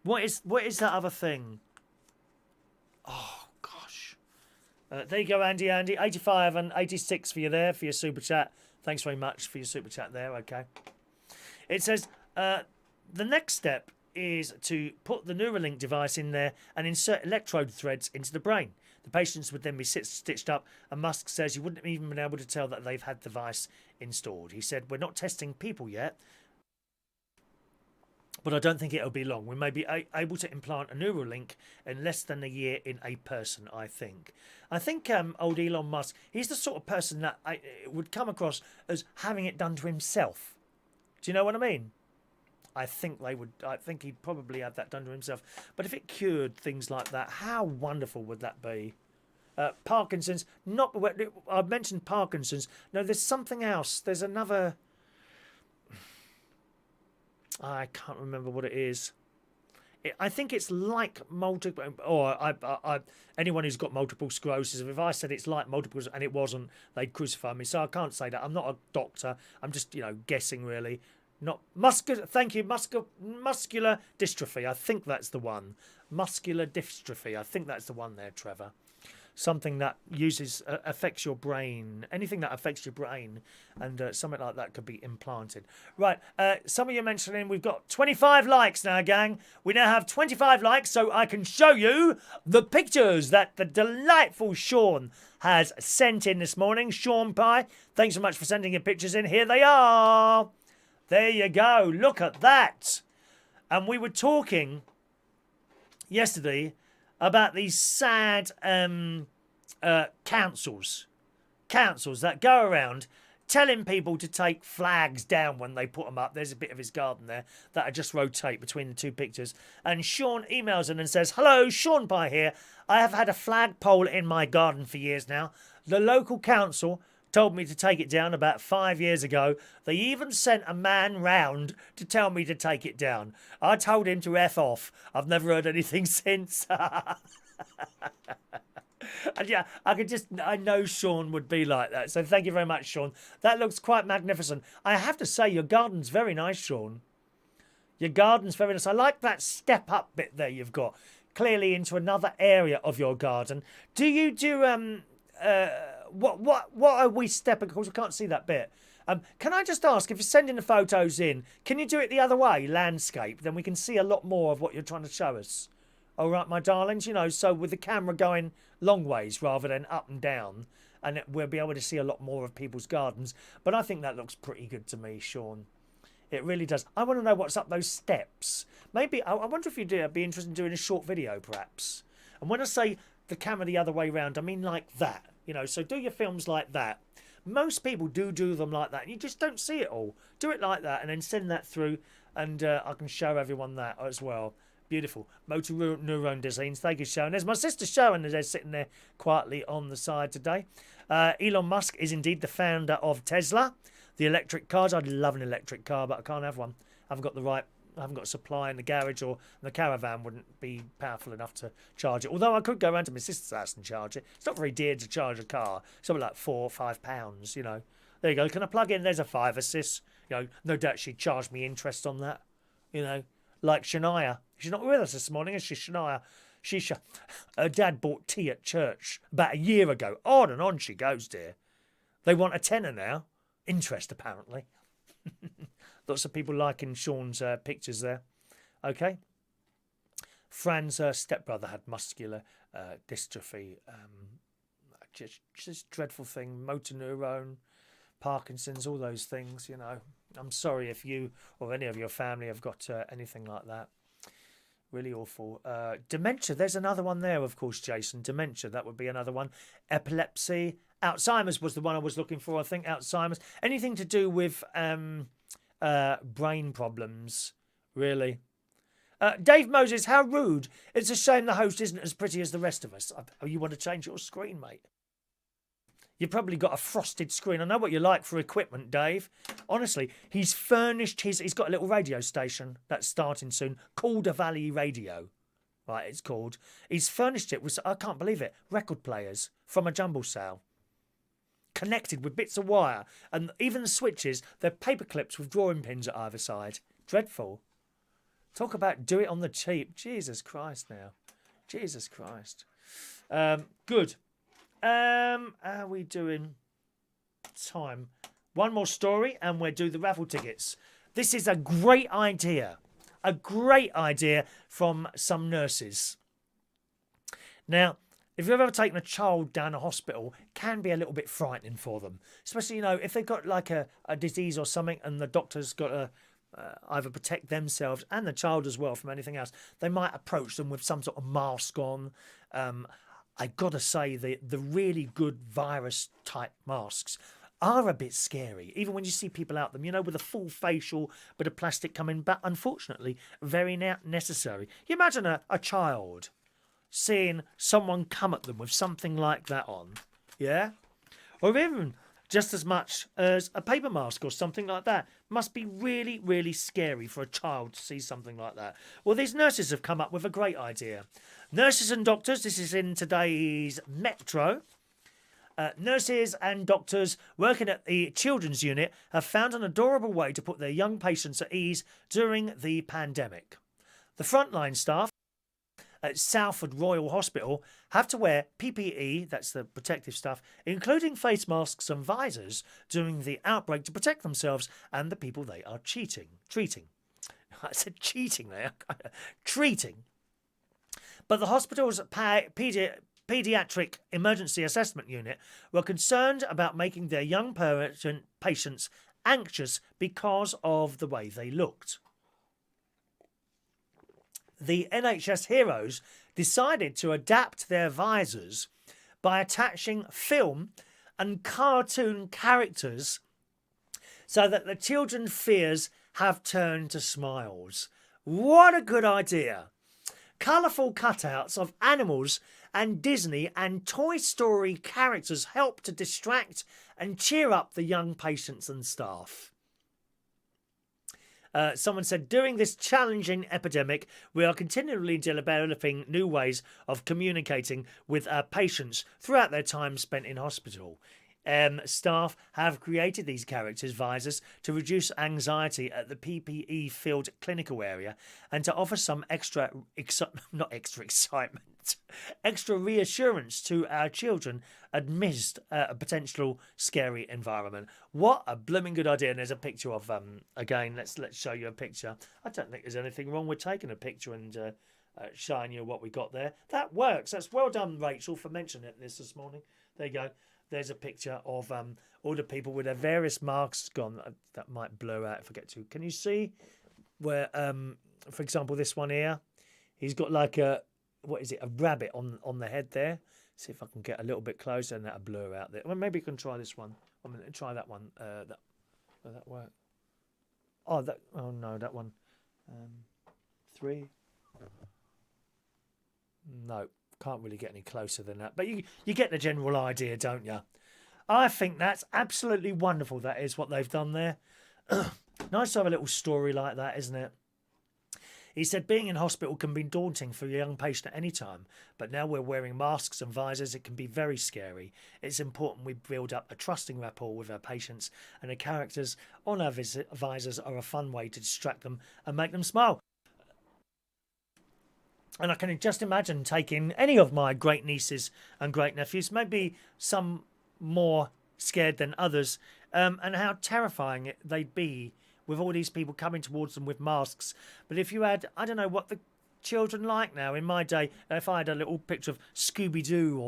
What is that other thing? Oh, gosh. There you go, Andy. 85 and 86 for you there, for your super chat. Thanks very much for your super chat there, okay. It says, the next step is to put the Neuralink device in there and insert electrode threads into the brain. The patients would then be stitched up, and Musk says you wouldn't even been able to tell that they've had the device installed. He said, we're not testing people yet, but I don't think it'll be long. We may be able to implant a Neuralink in less than a year in a person, I think. I think old Elon Musk, he's the sort of person that would come across as having it done to himself. Do you know what I mean? I think he'd probably have that done to himself. But if it cured things like that, how wonderful would that be? Parkinson's, I mentioned Parkinson's. No, there's something else. There's another... I can't remember what it is. I think it's like multiple... anyone who's got multiple sclerosis, if I said it's like multiple and it wasn't, they'd crucify me. So I can't say that. I'm not a doctor. I'm just, guessing, really. Not muscular. Thank you. Muscular dystrophy. I think that's the one. Muscular dystrophy. I think that's the one there, Trevor. something that affects your brain, anything that affects your brain, and something like that could be implanted. Right, some of you mentioning we've got 25 likes now, gang. We now have 25 likes, so I can show you the pictures that the delightful Sean has sent in this morning. Sean Pye, thanks so much for sending your pictures in. Here they are. There you go. Look at that. And we were talking yesterday about these sad councils that go around telling people to take flags down when they put them up. There's a bit of his garden there that I just rotate between the two pictures. And Sean emails in and says, "Hello, Sean Pye here. I have had a flagpole in my garden for years now. The local council told me to take it down about 5 years ago. They even sent a man round to tell me to take it down. I told him to F off. I've never heard anything since." And yeah, I know Sean would be like that. So thank you very much, Sean. That looks quite magnificent. I have to say, your garden's very nice, Sean. Your garden's very nice. I like that step up bit there you've got. Clearly into another area of your garden. Do you do what are we stepping? Of course, we can't see that bit. Can I just ask, if you're sending the photos in, can you do it the other way, landscape? Then we can see a lot more of what you're trying to show us. All right, my darlings, so with the camera going long ways rather than up and down, and we'll be able to see a lot more of people's gardens. But I think that looks pretty good to me, Sean. It really does. I want to know what's up those steps. Maybe, I wonder if you'd be interested in doing a short video, perhaps. And when I say the camera the other way round, I mean like that. So do your films like that. Most people do them like that, and you just don't see it all. Do it like that, and then send that through, and I can show everyone that as well. Beautiful. Motor neuron designs. Thank you, Sharon. There's my sister Sharon, they're sitting there quietly on the side today. Elon Musk is indeed the founder of Tesla, the electric cars. I'd love an electric car, but I can't have one. I haven't got supply in the garage, or the caravan wouldn't be powerful enough to charge it. Although I could go around to my sister's house and charge it. It's not very dear to charge a car. Something like £4 or £5, There you go. Can I plug in? There's a fiver, sis. No doubt she'd charge me interest on that. Like Shania. She's not with us this morning, is she, Shania? Her dad bought tea at church about a year ago. On and on she goes, dear. They want a tenner now. Interest, apparently. Lots of people liking Sean's pictures there. Okay. Fran's stepbrother had muscular dystrophy. Just dreadful thing. Motor neuron, Parkinson's, all those things, I'm sorry if you or any of your family have got anything like that. Really awful. Dementia, there's another one there, of course, Jason. Dementia, that would be another one. Epilepsy. Alzheimer's was the one I was looking for, I think. Alzheimer's. Anything to do with brain problems, really. Dave Moses, how rude. It's a shame the host isn't as pretty as the rest of us. Oh, you want to change your screen, mate? You've probably got a frosted screen. I know what you like for equipment, Dave. Honestly, he's furnished he's got a little radio station that's starting soon, Calder Valley Radio. Right, it's called. He's furnished it with, I can't believe it, record players from a jumble sale. Connected with bits of wire. And even the switches, they're paper clips with drawing pins at either side. Dreadful. Talk about do it on the cheap. Jesus Christ now. Jesus Christ. Good. How are we doing time? One more story and we'll do the raffle tickets. This is a great idea. A great idea from some nurses. Now, if you've ever taken a child down a hospital, it can be a little bit frightening for them. Especially, if they've got like a disease or something and the doctor's got to either protect themselves and the child as well from anything else. They might approach them with some sort of mask on. I got to say, the really good virus-type masks are a bit scary, even when you see people out them, with a full facial bit of plastic coming, but unfortunately, very necessary. You imagine a child seeing someone come at them with something like that on, yeah? Or even just as much as a paper mask or something like that. Must be really, really scary for a child to see something like that. Well, these nurses have come up with a great idea. Nurses and doctors, this is in today's Metro. Nurses and doctors working at the children's unit have found an adorable way to put their young patients at ease during the pandemic. The frontline staff at Salford Royal Hospital have to wear PPE, that's the protective stuff, including face masks and visors during the outbreak to protect themselves and the people they are treating. I said cheating there. Treating. But the hospital's paediatric emergency assessment unit were concerned about making their young patients anxious because of the way they looked. The NHS heroes decided to adapt their visors by attaching film and cartoon characters so that the children's fears have turned to smiles. What a good idea! Colourful cutouts of animals and Disney and Toy Story characters help to distract and cheer up the young patients and staff. Someone said, during this challenging epidemic, we are continually developing new ways of communicating with our patients throughout their time spent in hospital. Staff have created these characters' visors to reduce anxiety at the PPE-filled clinical area and to offer some extra reassurance to our children amidst a potential scary environment. What a blooming good idea. And there's a picture of, again, let's show you a picture. I don't think there's anything wrong with taking a picture and showing you what we got there. That works. That's well done, Rachel, for mentioning this morning. There you go. There's a picture of all the people with their various masks gone. That might blur out if I get to. Can you see where, for example, this one here? He's got like a rabbit on the head there. See if I can get a little bit closer and that'll blur out there. Well, maybe you can try this one. I'm going to try that one. Will that work? Oh no, that one. 3. No. Can't really get any closer than that. But you get the general idea, don't you? I think that's absolutely wonderful. That is what they've done there. Nice to have a little story like that, isn't it? He said, being in hospital can be daunting for a young patient at any time, but now we're wearing masks and visors, it can be very scary. It's important we build up a trusting rapport with our patients, and the characters on our visors are a fun way to distract them and make them smile. And I can just imagine taking any of my great nieces and great nephews, maybe some more scared than others, and how terrifying they'd be with all these people coming towards them with masks. But if you had, I don't know what the children like now. In my day, if I had a little picture of Scooby-Doo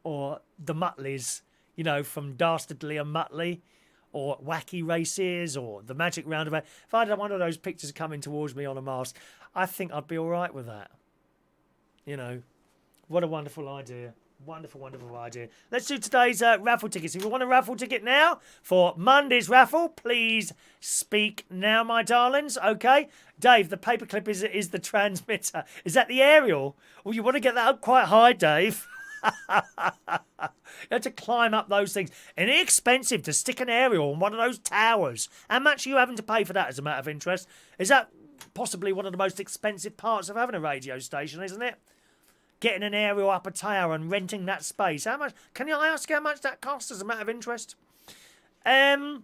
or the Mutleys, you know, from Dastardly and Muttley, or Wacky Races, or the Magic Roundabout. If I had one of those pictures coming towards me on a mask, I think I'd be all right with that. You know, what a wonderful idea. Wonderful, wonderful idea. Let's do today's raffle tickets. If you want a raffle ticket now for Monday's raffle, please speak now, my darlings. Okay, Dave, the paperclip is the transmitter. Is that the aerial? Well, you want to get that up quite high, Dave. You have to climb up those things. And it's expensive to stick an aerial on one of those towers. How much are you having to pay for that, as a matter of interest? Is that possibly one of the most expensive parts of having a radio station, isn't it? Getting an aerial up a tower and renting that space. How much? Can I ask how much that costs, as a matter of interest? Zoom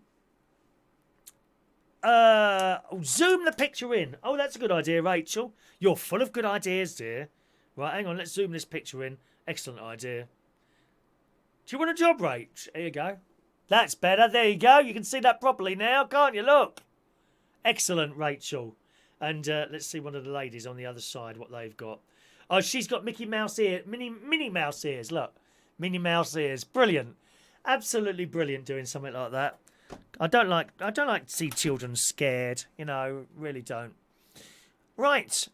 the picture in. Oh, that's a good idea, Rachel. You're full of good ideas, dear. Right, hang on. Let's zoom this picture in. Excellent idea. Do you want a job, Rach? Here you go. That's better. There you go. You can see that properly now, can't you? Look. Excellent, Rachel. And let's see one of the ladies on the other side, what they've got. Oh, she's got Mickey Mouse ear, Minnie Mouse ears. Look, Minnie Mouse ears. Brilliant, absolutely brilliant. Doing something like that. I don't like to see children scared. You know, really don't. Right.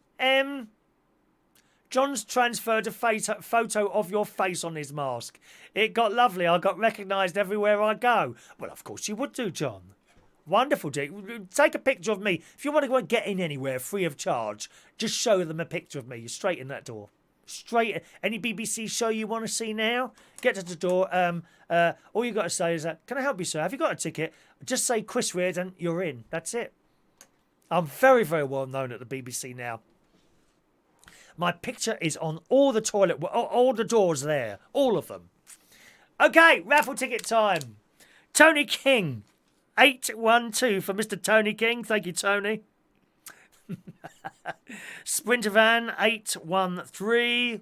John's transferred a photo of your face on his mask. It got lovely. I got recognised everywhere I go. Well, of course you would do, John. Wonderful, Dick. Take a picture of me. If you want to go and get in anywhere free of charge, just show them a picture of me. You're straight in that door. Straight. Any BBC show you want to see now? Get to the door. All you got to say is, can I help you, sir? Have you got a ticket? Just say Chris Reardon. You're in. That's it. I'm very, very well known at the BBC now. My picture is on all the toilet, all the doors there. All of them. Okay, raffle ticket time. Tony King. 812 for Mr. Tony King. Thank you, Tony. Sprinter Van 813.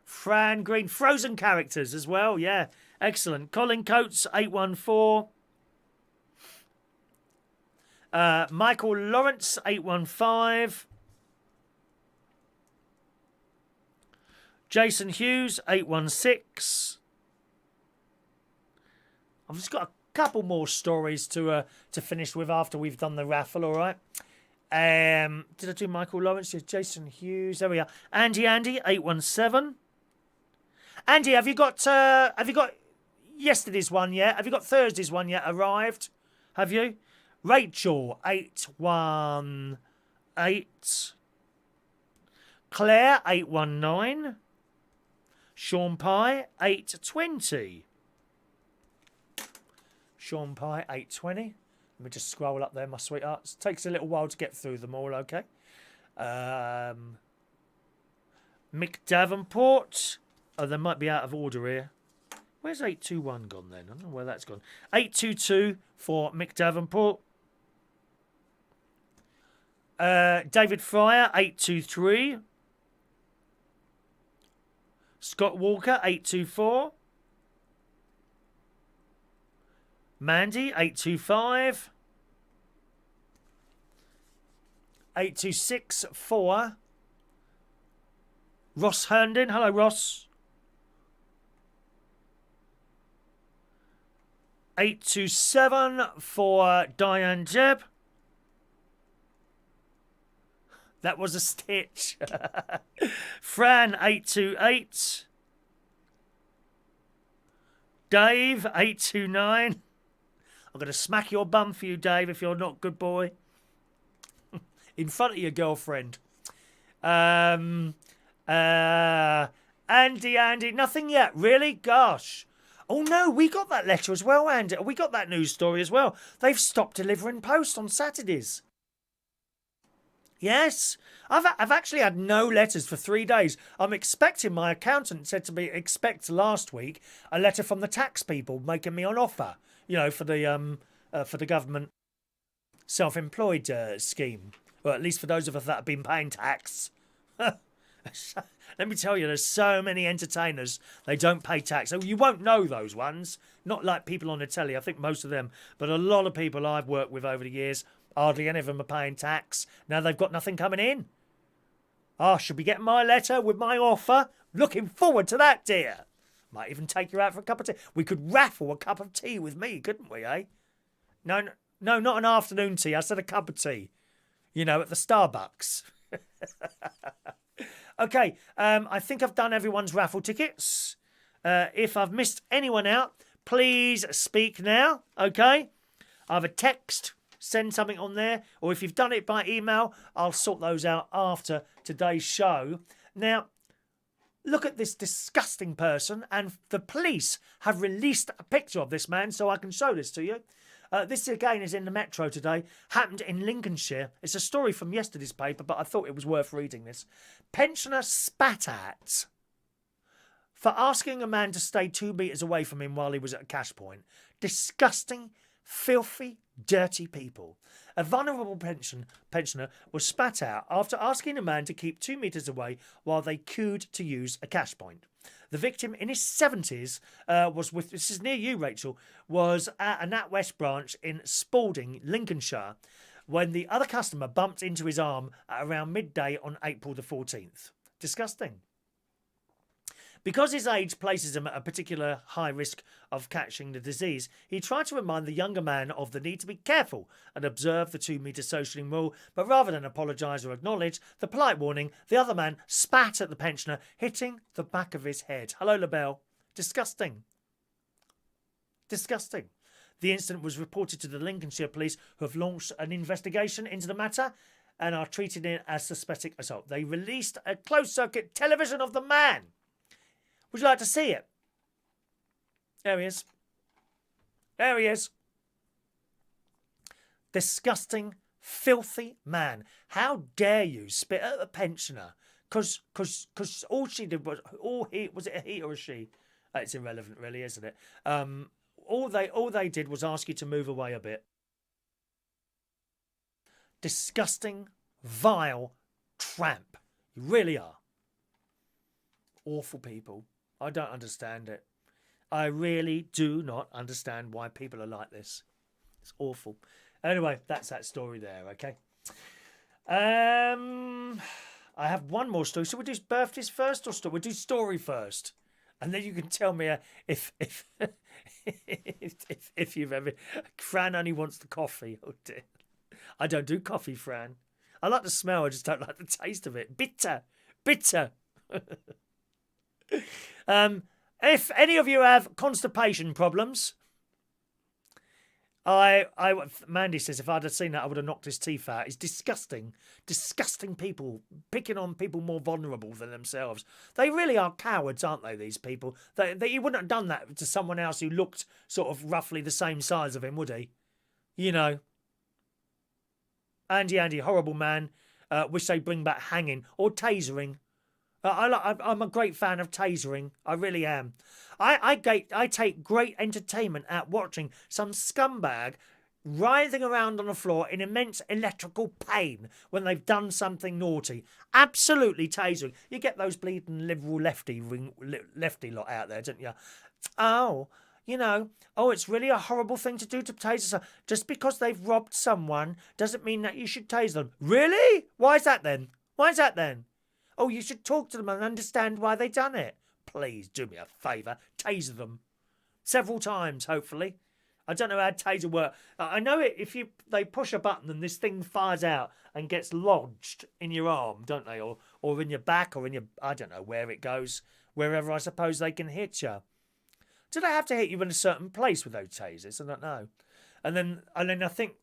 Fran Green. Frozen characters as well. Yeah. Excellent. Colin Coates 814. Michael Lawrence 815. Jason Hughes 816. I've just got a couple more stories to finish with after we've done the raffle, all right? Did I do Michael Lawrence? Yeah, Jason Hughes. There we are. Andy 817. Andy, have you got yesterday's one yet? Have you got Thursday's one yet arrived? Have you? Rachel 818. Claire 819. Sean Pye 820. Sean Pye 820. Let me just scroll up there, my sweethearts. Takes a little while to get through them all, okay? Mick Davenport. Oh, they might be out of order here. Where's 821 gone then? I don't know where that's gone. 822 for Mick Davenport. David Fryer, 823. Scott Walker, 824. Mandy, 825. 826 for Ross Herndon. Hello, Ross. 827 for Diane Jebb. That was a stitch. Fran, 828. Dave, 829. I'm going to smack your bum for you, Dave, if you're not a good boy. In front of your girlfriend. Andy, nothing yet. Really? Gosh. Oh, no, we got that letter as well, Andy. We got that news story as well. They've stopped delivering post on Saturdays. Yes, I've actually had no letters for 3 days. I'm expecting, my accountant said to me, expect last week a letter from the tax people making me an offer, you know, for the government self-employed scheme, or at least for those of us that have been paying tax. Let me tell you, there's so many entertainers, they don't pay tax. So you won't know those ones, not like people on the telly, I think most of them, but a lot of people I've worked with over the years, hardly any of them are paying tax. Now they've got nothing coming in. I should be getting my letter with my offer. Looking forward to that, dear. Might even take you out for a cup of tea. We could raffle a cup of tea with me, couldn't we, eh? No, not an afternoon tea. I said a cup of tea. You know, at the Starbucks. Okay, I think I've done everyone's raffle tickets. If I've missed anyone out, please speak now, okay? Either text, send something on there, or if you've done it by email, I'll sort those out after today's show. Now, look at this disgusting person, and the police have released a picture of this man, so I can show this to you. This again is in the Metro today. Happened in Lincolnshire. It's a story from yesterday's paper, but I thought it was worth reading this. Pensioner spat at for asking a man to stay 2 metres away from him while he was at a cash point. Disgusting, filthy, dirty people. A vulnerable pensioner was spat out after asking a man to keep 2 metres away while they queued to use a cash point. The victim, in his 70s, was with, this is near you, Rachel, was at a NatWest branch in Spalding, Lincolnshire, when the other customer bumped into his arm at around midday on April the 14th. Disgusting. Because his age places him at a particular high risk of catching the disease, he tried to remind the younger man of the need to be careful and observe the 2 metre socialling rule, but rather than apologise or acknowledge the polite warning, the other man spat at the pensioner, hitting the back of his head. Hello, LaBelle. Disgusting. Disgusting. The incident was reported to the Lincolnshire police, who have launched an investigation into the matter and are treating it as suspected assault. They released a closed-circuit television of the man. Would you like to see it? There he is. There he is. Disgusting, filthy man. How dare you spit at a pensioner? Because all she did was, was it a he or a she? It's irrelevant, really, isn't it? All they did was ask you to move away a bit. disgusting, vile tramp. You really are. Awful people. I don't understand it. I really do not understand why people are like this. It's awful. Anyway, that's that story there, okay? I have one more story. So we'll do birthdays first or story? We'll do story first. And then you can tell me if if you've ever... Fran only wants the coffee. Oh, dear. I don't do coffee, Fran. I like the smell. I just don't like the taste of it. Bitter. Bitter. If any of you have constipation problems... Mandy says if I'd have seen that, I would have knocked his teeth out. It's disgusting. Disgusting people. Picking on people more vulnerable than themselves. They really are cowards, aren't they, these people? He wouldn't have done that to someone else who looked sort of roughly the same size of him, would he? You know. Andy, horrible man. Wish they'd bring back hanging or tasering. I'm a great fan of tasering. I really am. I take great entertainment at watching some scumbag writhing around on the floor in immense electrical pain when they've done something naughty. Absolutely tasering. You get those bleeding liberal lefty lot out there, don't you? Oh, you know, it's really a horrible thing to do to taser someone. Just because they've robbed someone doesn't mean that you should tase them. Really? Why is that then? Oh, you should talk to them and understand why they done it. Please do me a favour. Taser them. Several times, hopefully. I don't know how taser work. I know it if they push a button and this thing fires out and gets lodged in your arm, don't they? Or in your back or in your... I don't know where it goes. Wherever I suppose they can hit you. Do they have to hit you in a certain place with those tasers? I don't know. And then I think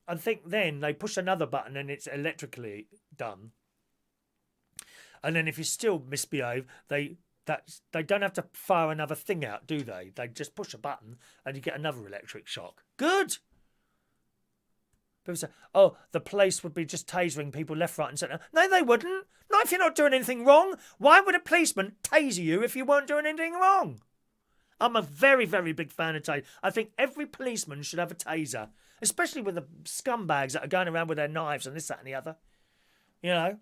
then they push another button and it's electrically done. And then if you still misbehave, they don't have to fire another thing out, do they? They just push a button and you get another electric shock. Good. People say, oh, the police would be just tasering people left, right and centre. No, they wouldn't. Not if you're not doing anything wrong. Why would a policeman taser you if you weren't doing anything wrong? I'm a very, very big fan of taser. I think every policeman should have a taser. Especially with the scumbags that are going around with their knives and this, that and the other. You know?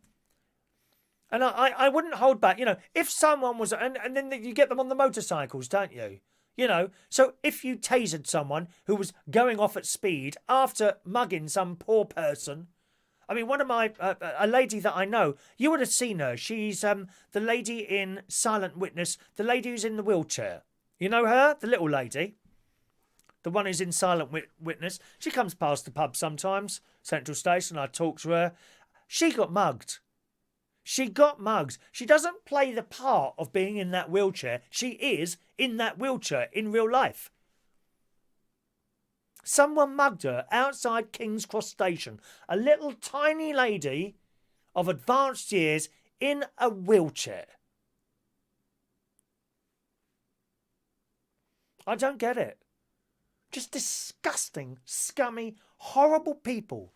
And I wouldn't hold back, you know, if someone was, and then you get them on the motorcycles, don't you? You know, so if you tasered someone who was going off at speed after mugging some poor person, I mean, one of my, a lady that I know, you would have seen her. She's the lady in Silent Witness, the lady who's in the wheelchair. You know her? The little lady. The one who's in Silent Witness. She comes past the pub sometimes, Central Station, I talk to her. She got mugged. She got mugged. She doesn't play the part of being in that wheelchair. She is in that wheelchair in real life. Someone mugged her outside King's Cross Station. A little tiny lady of advanced years in a wheelchair. I don't get it. Just disgusting, scummy, horrible people.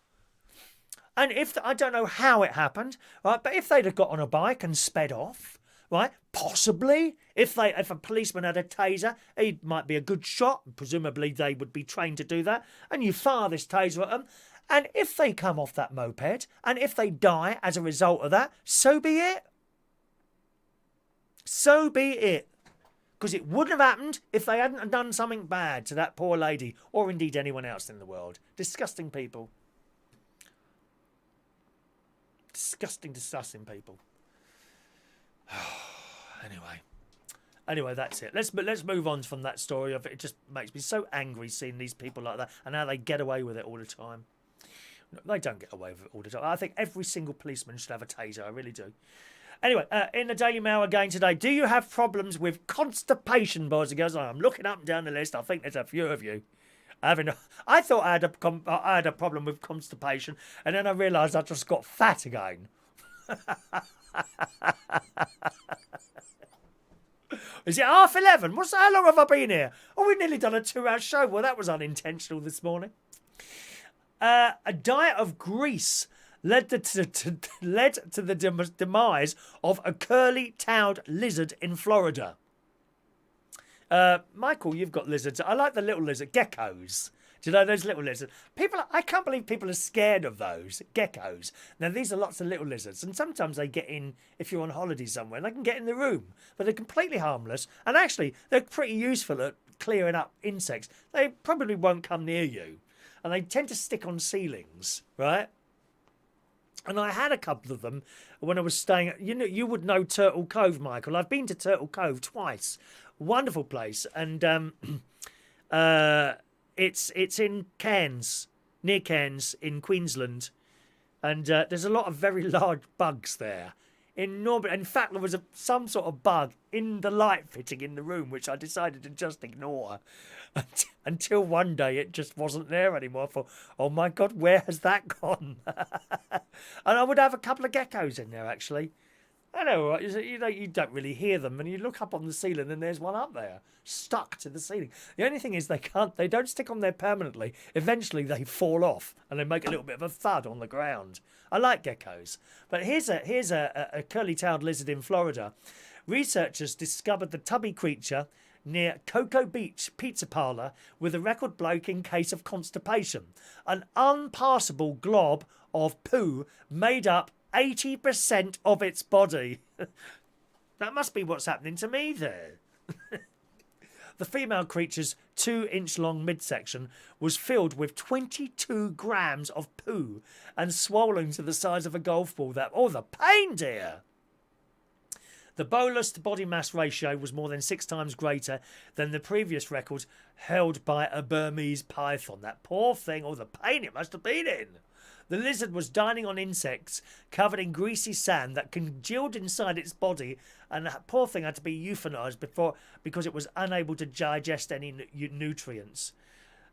And I don't know how it happened, right? But if they'd have got on a bike and sped off, right? Possibly, if a policeman had a taser, he might be a good shot. Presumably, they would be trained to do that. And you fire this taser at them, and if they come off that moped, and if they die as a result of that, so be it. So be it. Because it wouldn't have happened if they hadn't done something bad to that poor lady, or indeed anyone else in the world. Disgusting people. Disgusting people. Anyway, that's it. Let's move on from that story. It just makes me so angry seeing these people like that and how they get away with it all the time. They don't get away with it all the time. I think every single policeman should have a taser. I really do. Anyway, in the Daily Mail again today, do you have problems with constipation, boys and girls? I'm looking up and down the list. I think there's a few of you. I thought I had a problem with constipation, and then I realised I just got fat again. Is it 11:30? How long have I been here? Oh, we've nearly done a 2-hour show. Well, that was unintentional this morning. A diet of grease led to the demise of a curly-tailed lizard in Florida. Michael, you've got lizards. I like the little lizard geckos. Do you know those little lizards? I can't believe people are scared of those geckos. Now, these are lots of little lizards, and sometimes they get in, if you're on holiday somewhere, they can get in the room, but they're completely harmless, and actually, they're pretty useful at clearing up insects. They probably won't come near you, and they tend to stick on ceilings, right? And I had a couple of them when I was staying at, you would know Turtle Cove, Michael. I've been to Turtle Cove twice. Wonderful place. And it's in Cairns, near Cairns in Queensland. And there's a lot of very large bugs there. Enormous. In fact, there was some sort of bug in the light fitting in the room, which I decided to just ignore until one day it just wasn't there anymore. I thought, oh my God, where has that gone? And I would have a couple of geckos in there, actually. I know, right? You don't really hear them, and you look up on the ceiling, and there's one up there, stuck to the ceiling. The only thing is they don't stick on there permanently. Eventually, they fall off, and they make a little bit of a thud on the ground. I like geckos, but here's a curly-tailed lizard in Florida. Researchers discovered the tubby creature near Cocoa Beach pizza parlour with a record-breaking case of constipation. An unpassable glob of poo made up 80% of its body. That must be what's happening to me there. The female creature's 2-inch-long midsection was filled with 22 grams of poo and swollen to the size of a golf ball. The pain, dear! The bolus to body mass ratio was more than 6 times greater than the previous record held by a Burmese python. That poor thing, the pain it must have been in. The lizard was dining on insects covered in greasy sand that congealed inside its body, and that poor thing had to be euthanized because it was unable to digest any nutrients.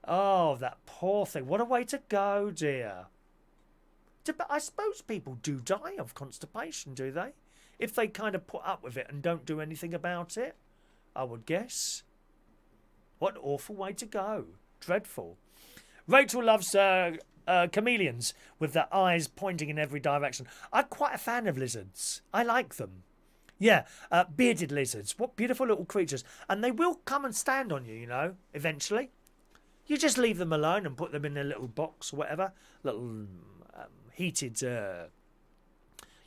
Oh, that poor thing. What a way to go, dear. But I suppose people do die of constipation, do they? If they kind of put up with it and don't do anything about it, I would guess. What an awful way to go. Dreadful. Rachel loves chameleons with their eyes pointing in every direction. I'm quite a fan of lizards. I like them. Yeah, bearded lizards. What beautiful little creatures. And they will come and stand on you, eventually. You just leave them alone and put them in a little box or whatever. Little heated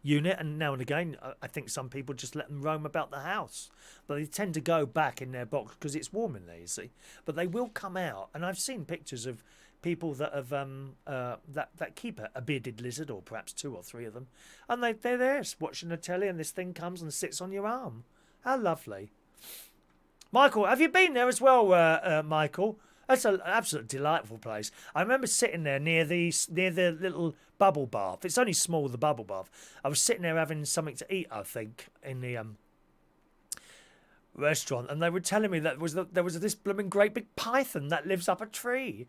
unit. And now and again, I think some people just let them roam about the house. But they tend to go back in their box because it's warm in there, you see. But they will come out. And I've seen pictures of people that have that keep a bearded lizard, or perhaps 2 or 3 of them, and they're there watching the telly, and this thing comes and sits on your arm. How lovely. Michael, have you been there as well, Michael? That's an absolute delightful place. I remember sitting there near the little bubble bath. It's only small, the bubble bath. I was sitting there having something to eat, I think, in the restaurant, and they were telling me that there was this blooming great big python that lives up a tree.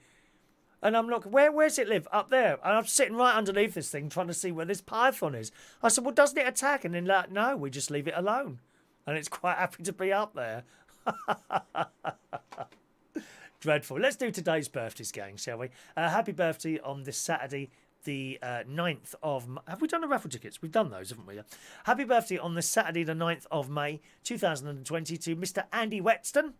And I'm like, where's it live? Up there. And I'm sitting right underneath this thing trying to see where this python is. I said, well, doesn't it attack? And then like, no, we just leave it alone. And it's quite happy to be up there. Dreadful. Let's do today's birthdays, gang, shall we? Happy birthday on this Saturday, the 9th of... Have we done the raffle tickets? We've done those, haven't we? Happy birthday on this Saturday, the 9th of May, 2020, to Mr. Andy Wetston.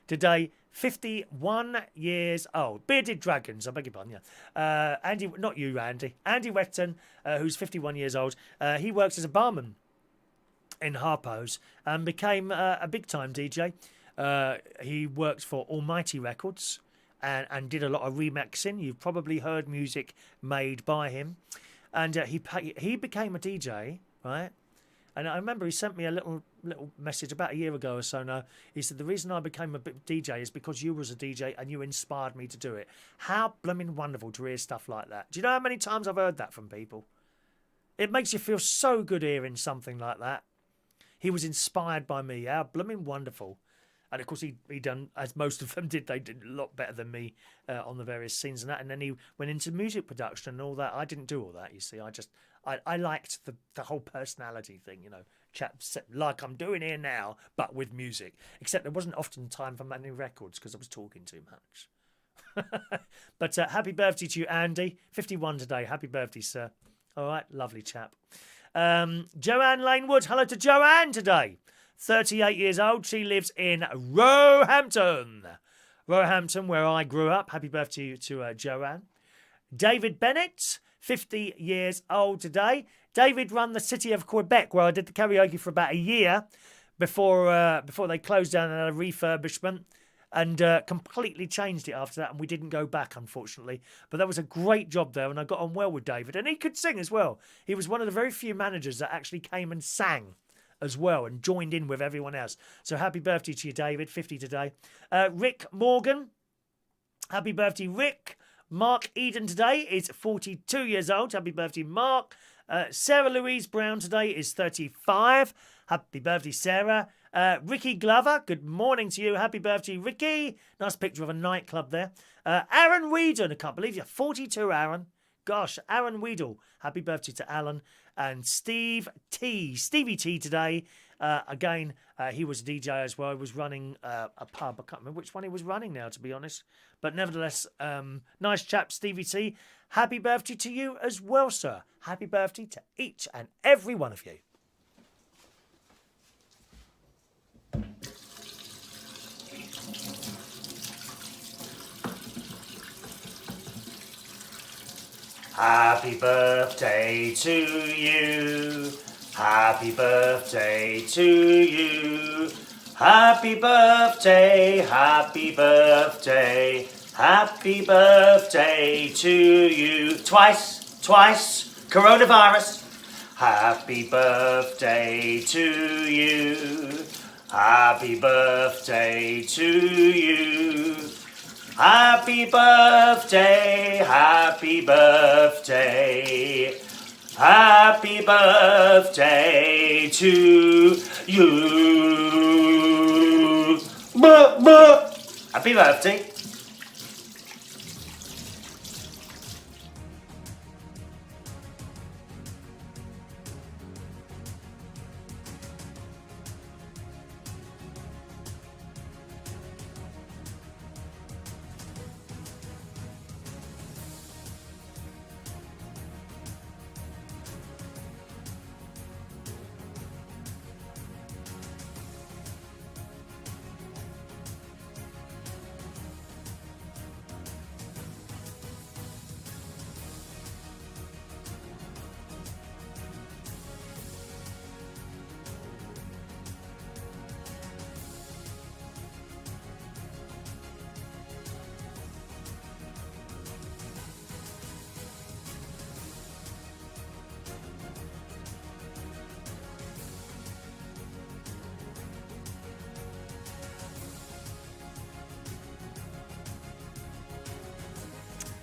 Today, 51 years old. Bearded Dragons, I beg your pardon, yeah. Andy, not you, Andy. Andy Wetton, who's 51 years old. He works as a barman in Harpo's and became a big-time DJ. He worked for Almighty Records and did a lot of remixing. You've probably heard music made by him. And he became a DJ, right? And I remember he sent me a little message about a year ago or so now. He said, the reason I became a DJ is because you was a DJ and you inspired me to do it. How blooming wonderful to hear stuff like that. Do you know how many times I've heard that from people? It makes you feel so good hearing something like that. He was inspired by me. How blooming wonderful. And of course, he done, as most of them did, they did a lot better than me on the various scenes and that. And then he went into music production and all that. I didn't do all that, you see. I liked the whole personality thing, chat like I'm doing here now, but with music. Except there wasn't often time for many records because I was talking too much. But happy birthday to you, Andy. 51 today. Happy birthday, sir. All right, lovely chap. Joanne Lanewood. Hello to Joanne today. 38 years old. She lives in Roehampton. Roehampton, where I grew up. Happy birthday to Joanne. David Bennett, 50 years old today. David run the city of Quebec, where I did the karaoke for about a year before they closed down and had a refurbishment, and completely changed it after that, and we didn't go back, unfortunately. But that was a great job there, and I got on well with David, and he could sing as well. He was one of the very few managers that actually came and sang as well and joined in with everyone else. So happy birthday to you, David, 50 today. Rick Morgan, happy birthday, Rick. Mark Eden today is 42 years old. Happy birthday, Mark. Sarah Louise Brown today is 35. Happy birthday, Sarah. Rikki Glover, good morning to you. Happy birthday, Rikki. Nice picture of a nightclub there. Aaron Whedon, I can't believe you're 42, Aaron. Gosh, Aaron Weedle. Happy birthday to Alan. And Stevie T today. Again, he was a DJ as well. He was running a pub. I can't remember which one he was running now, to be honest. But nevertheless, nice chap, Stevie T. Happy birthday to you as well, sir. Happy birthday to each and every one of you. Happy birthday to you. Happy birthday to you. Happy birthday, happy birthday, happy birthday to you. Twice, coronavirus. Happy birthday to you. Happy birthday to you. Happy birthday, happy birthday, happy birthday to you. Happy birthday.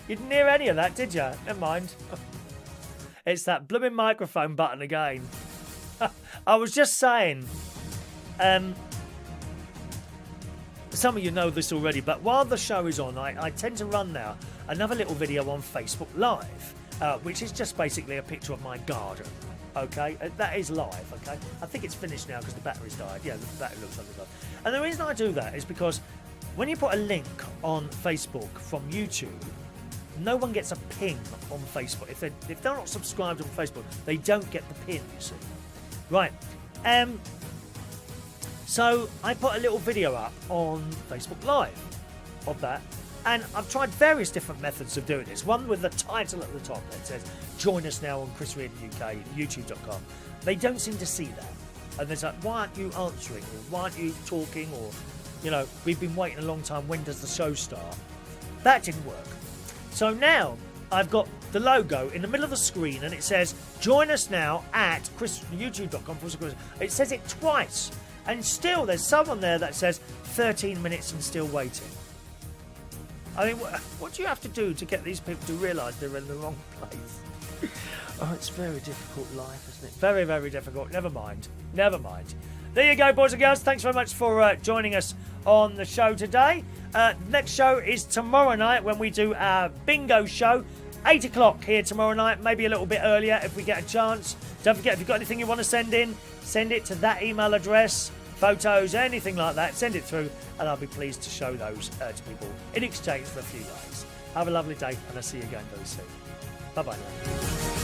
You didn't hear any of that, did you? Never mind. It's that blooming microphone button again. I was just saying, some of you know this already, but while the show is on, I tend to run now another little video on Facebook Live, which is just basically a picture of my garden. Okay, that is live. Okay, I think it's finished now because the battery's died. Yeah, the battery looks like it's died. And the reason I do that is because when you put a link on Facebook from YouTube, no one gets a ping on Facebook. If they're not subscribed on Facebook, they don't get the pin, you see. Right. So I put a little video up on Facebook Live of that. And I've tried various different methods of doing this. One with the title at the top that says, join us now on Chris Reardon UK, youtube.com. They don't seem to see that. And they're like, why aren't you answering? Or why aren't you talking? Or, you know, we've been waiting a long time. When does the show start? That didn't work. So now I've got the logo in the middle of the screen and it says, join us now at youtube.com. It says it twice. And still there's someone there that says 13 minutes and still waiting. I mean, what do you have to do to get these people to realise they're in the wrong place? Oh, it's very difficult life, isn't it? Very, very difficult. Never mind. There you go, boys and girls. Thanks very much for joining us on the show today. Next show is tomorrow night when we do our bingo show. 8 o'clock here tomorrow night, maybe a little bit earlier if we get a chance. Don't forget, if you've got anything you want to send in, send it to that email address. Photos, anything like that, send it through and I'll be pleased to show those to people in exchange for a few likes. Have a lovely day and I'll see you again very soon. Bye-bye now.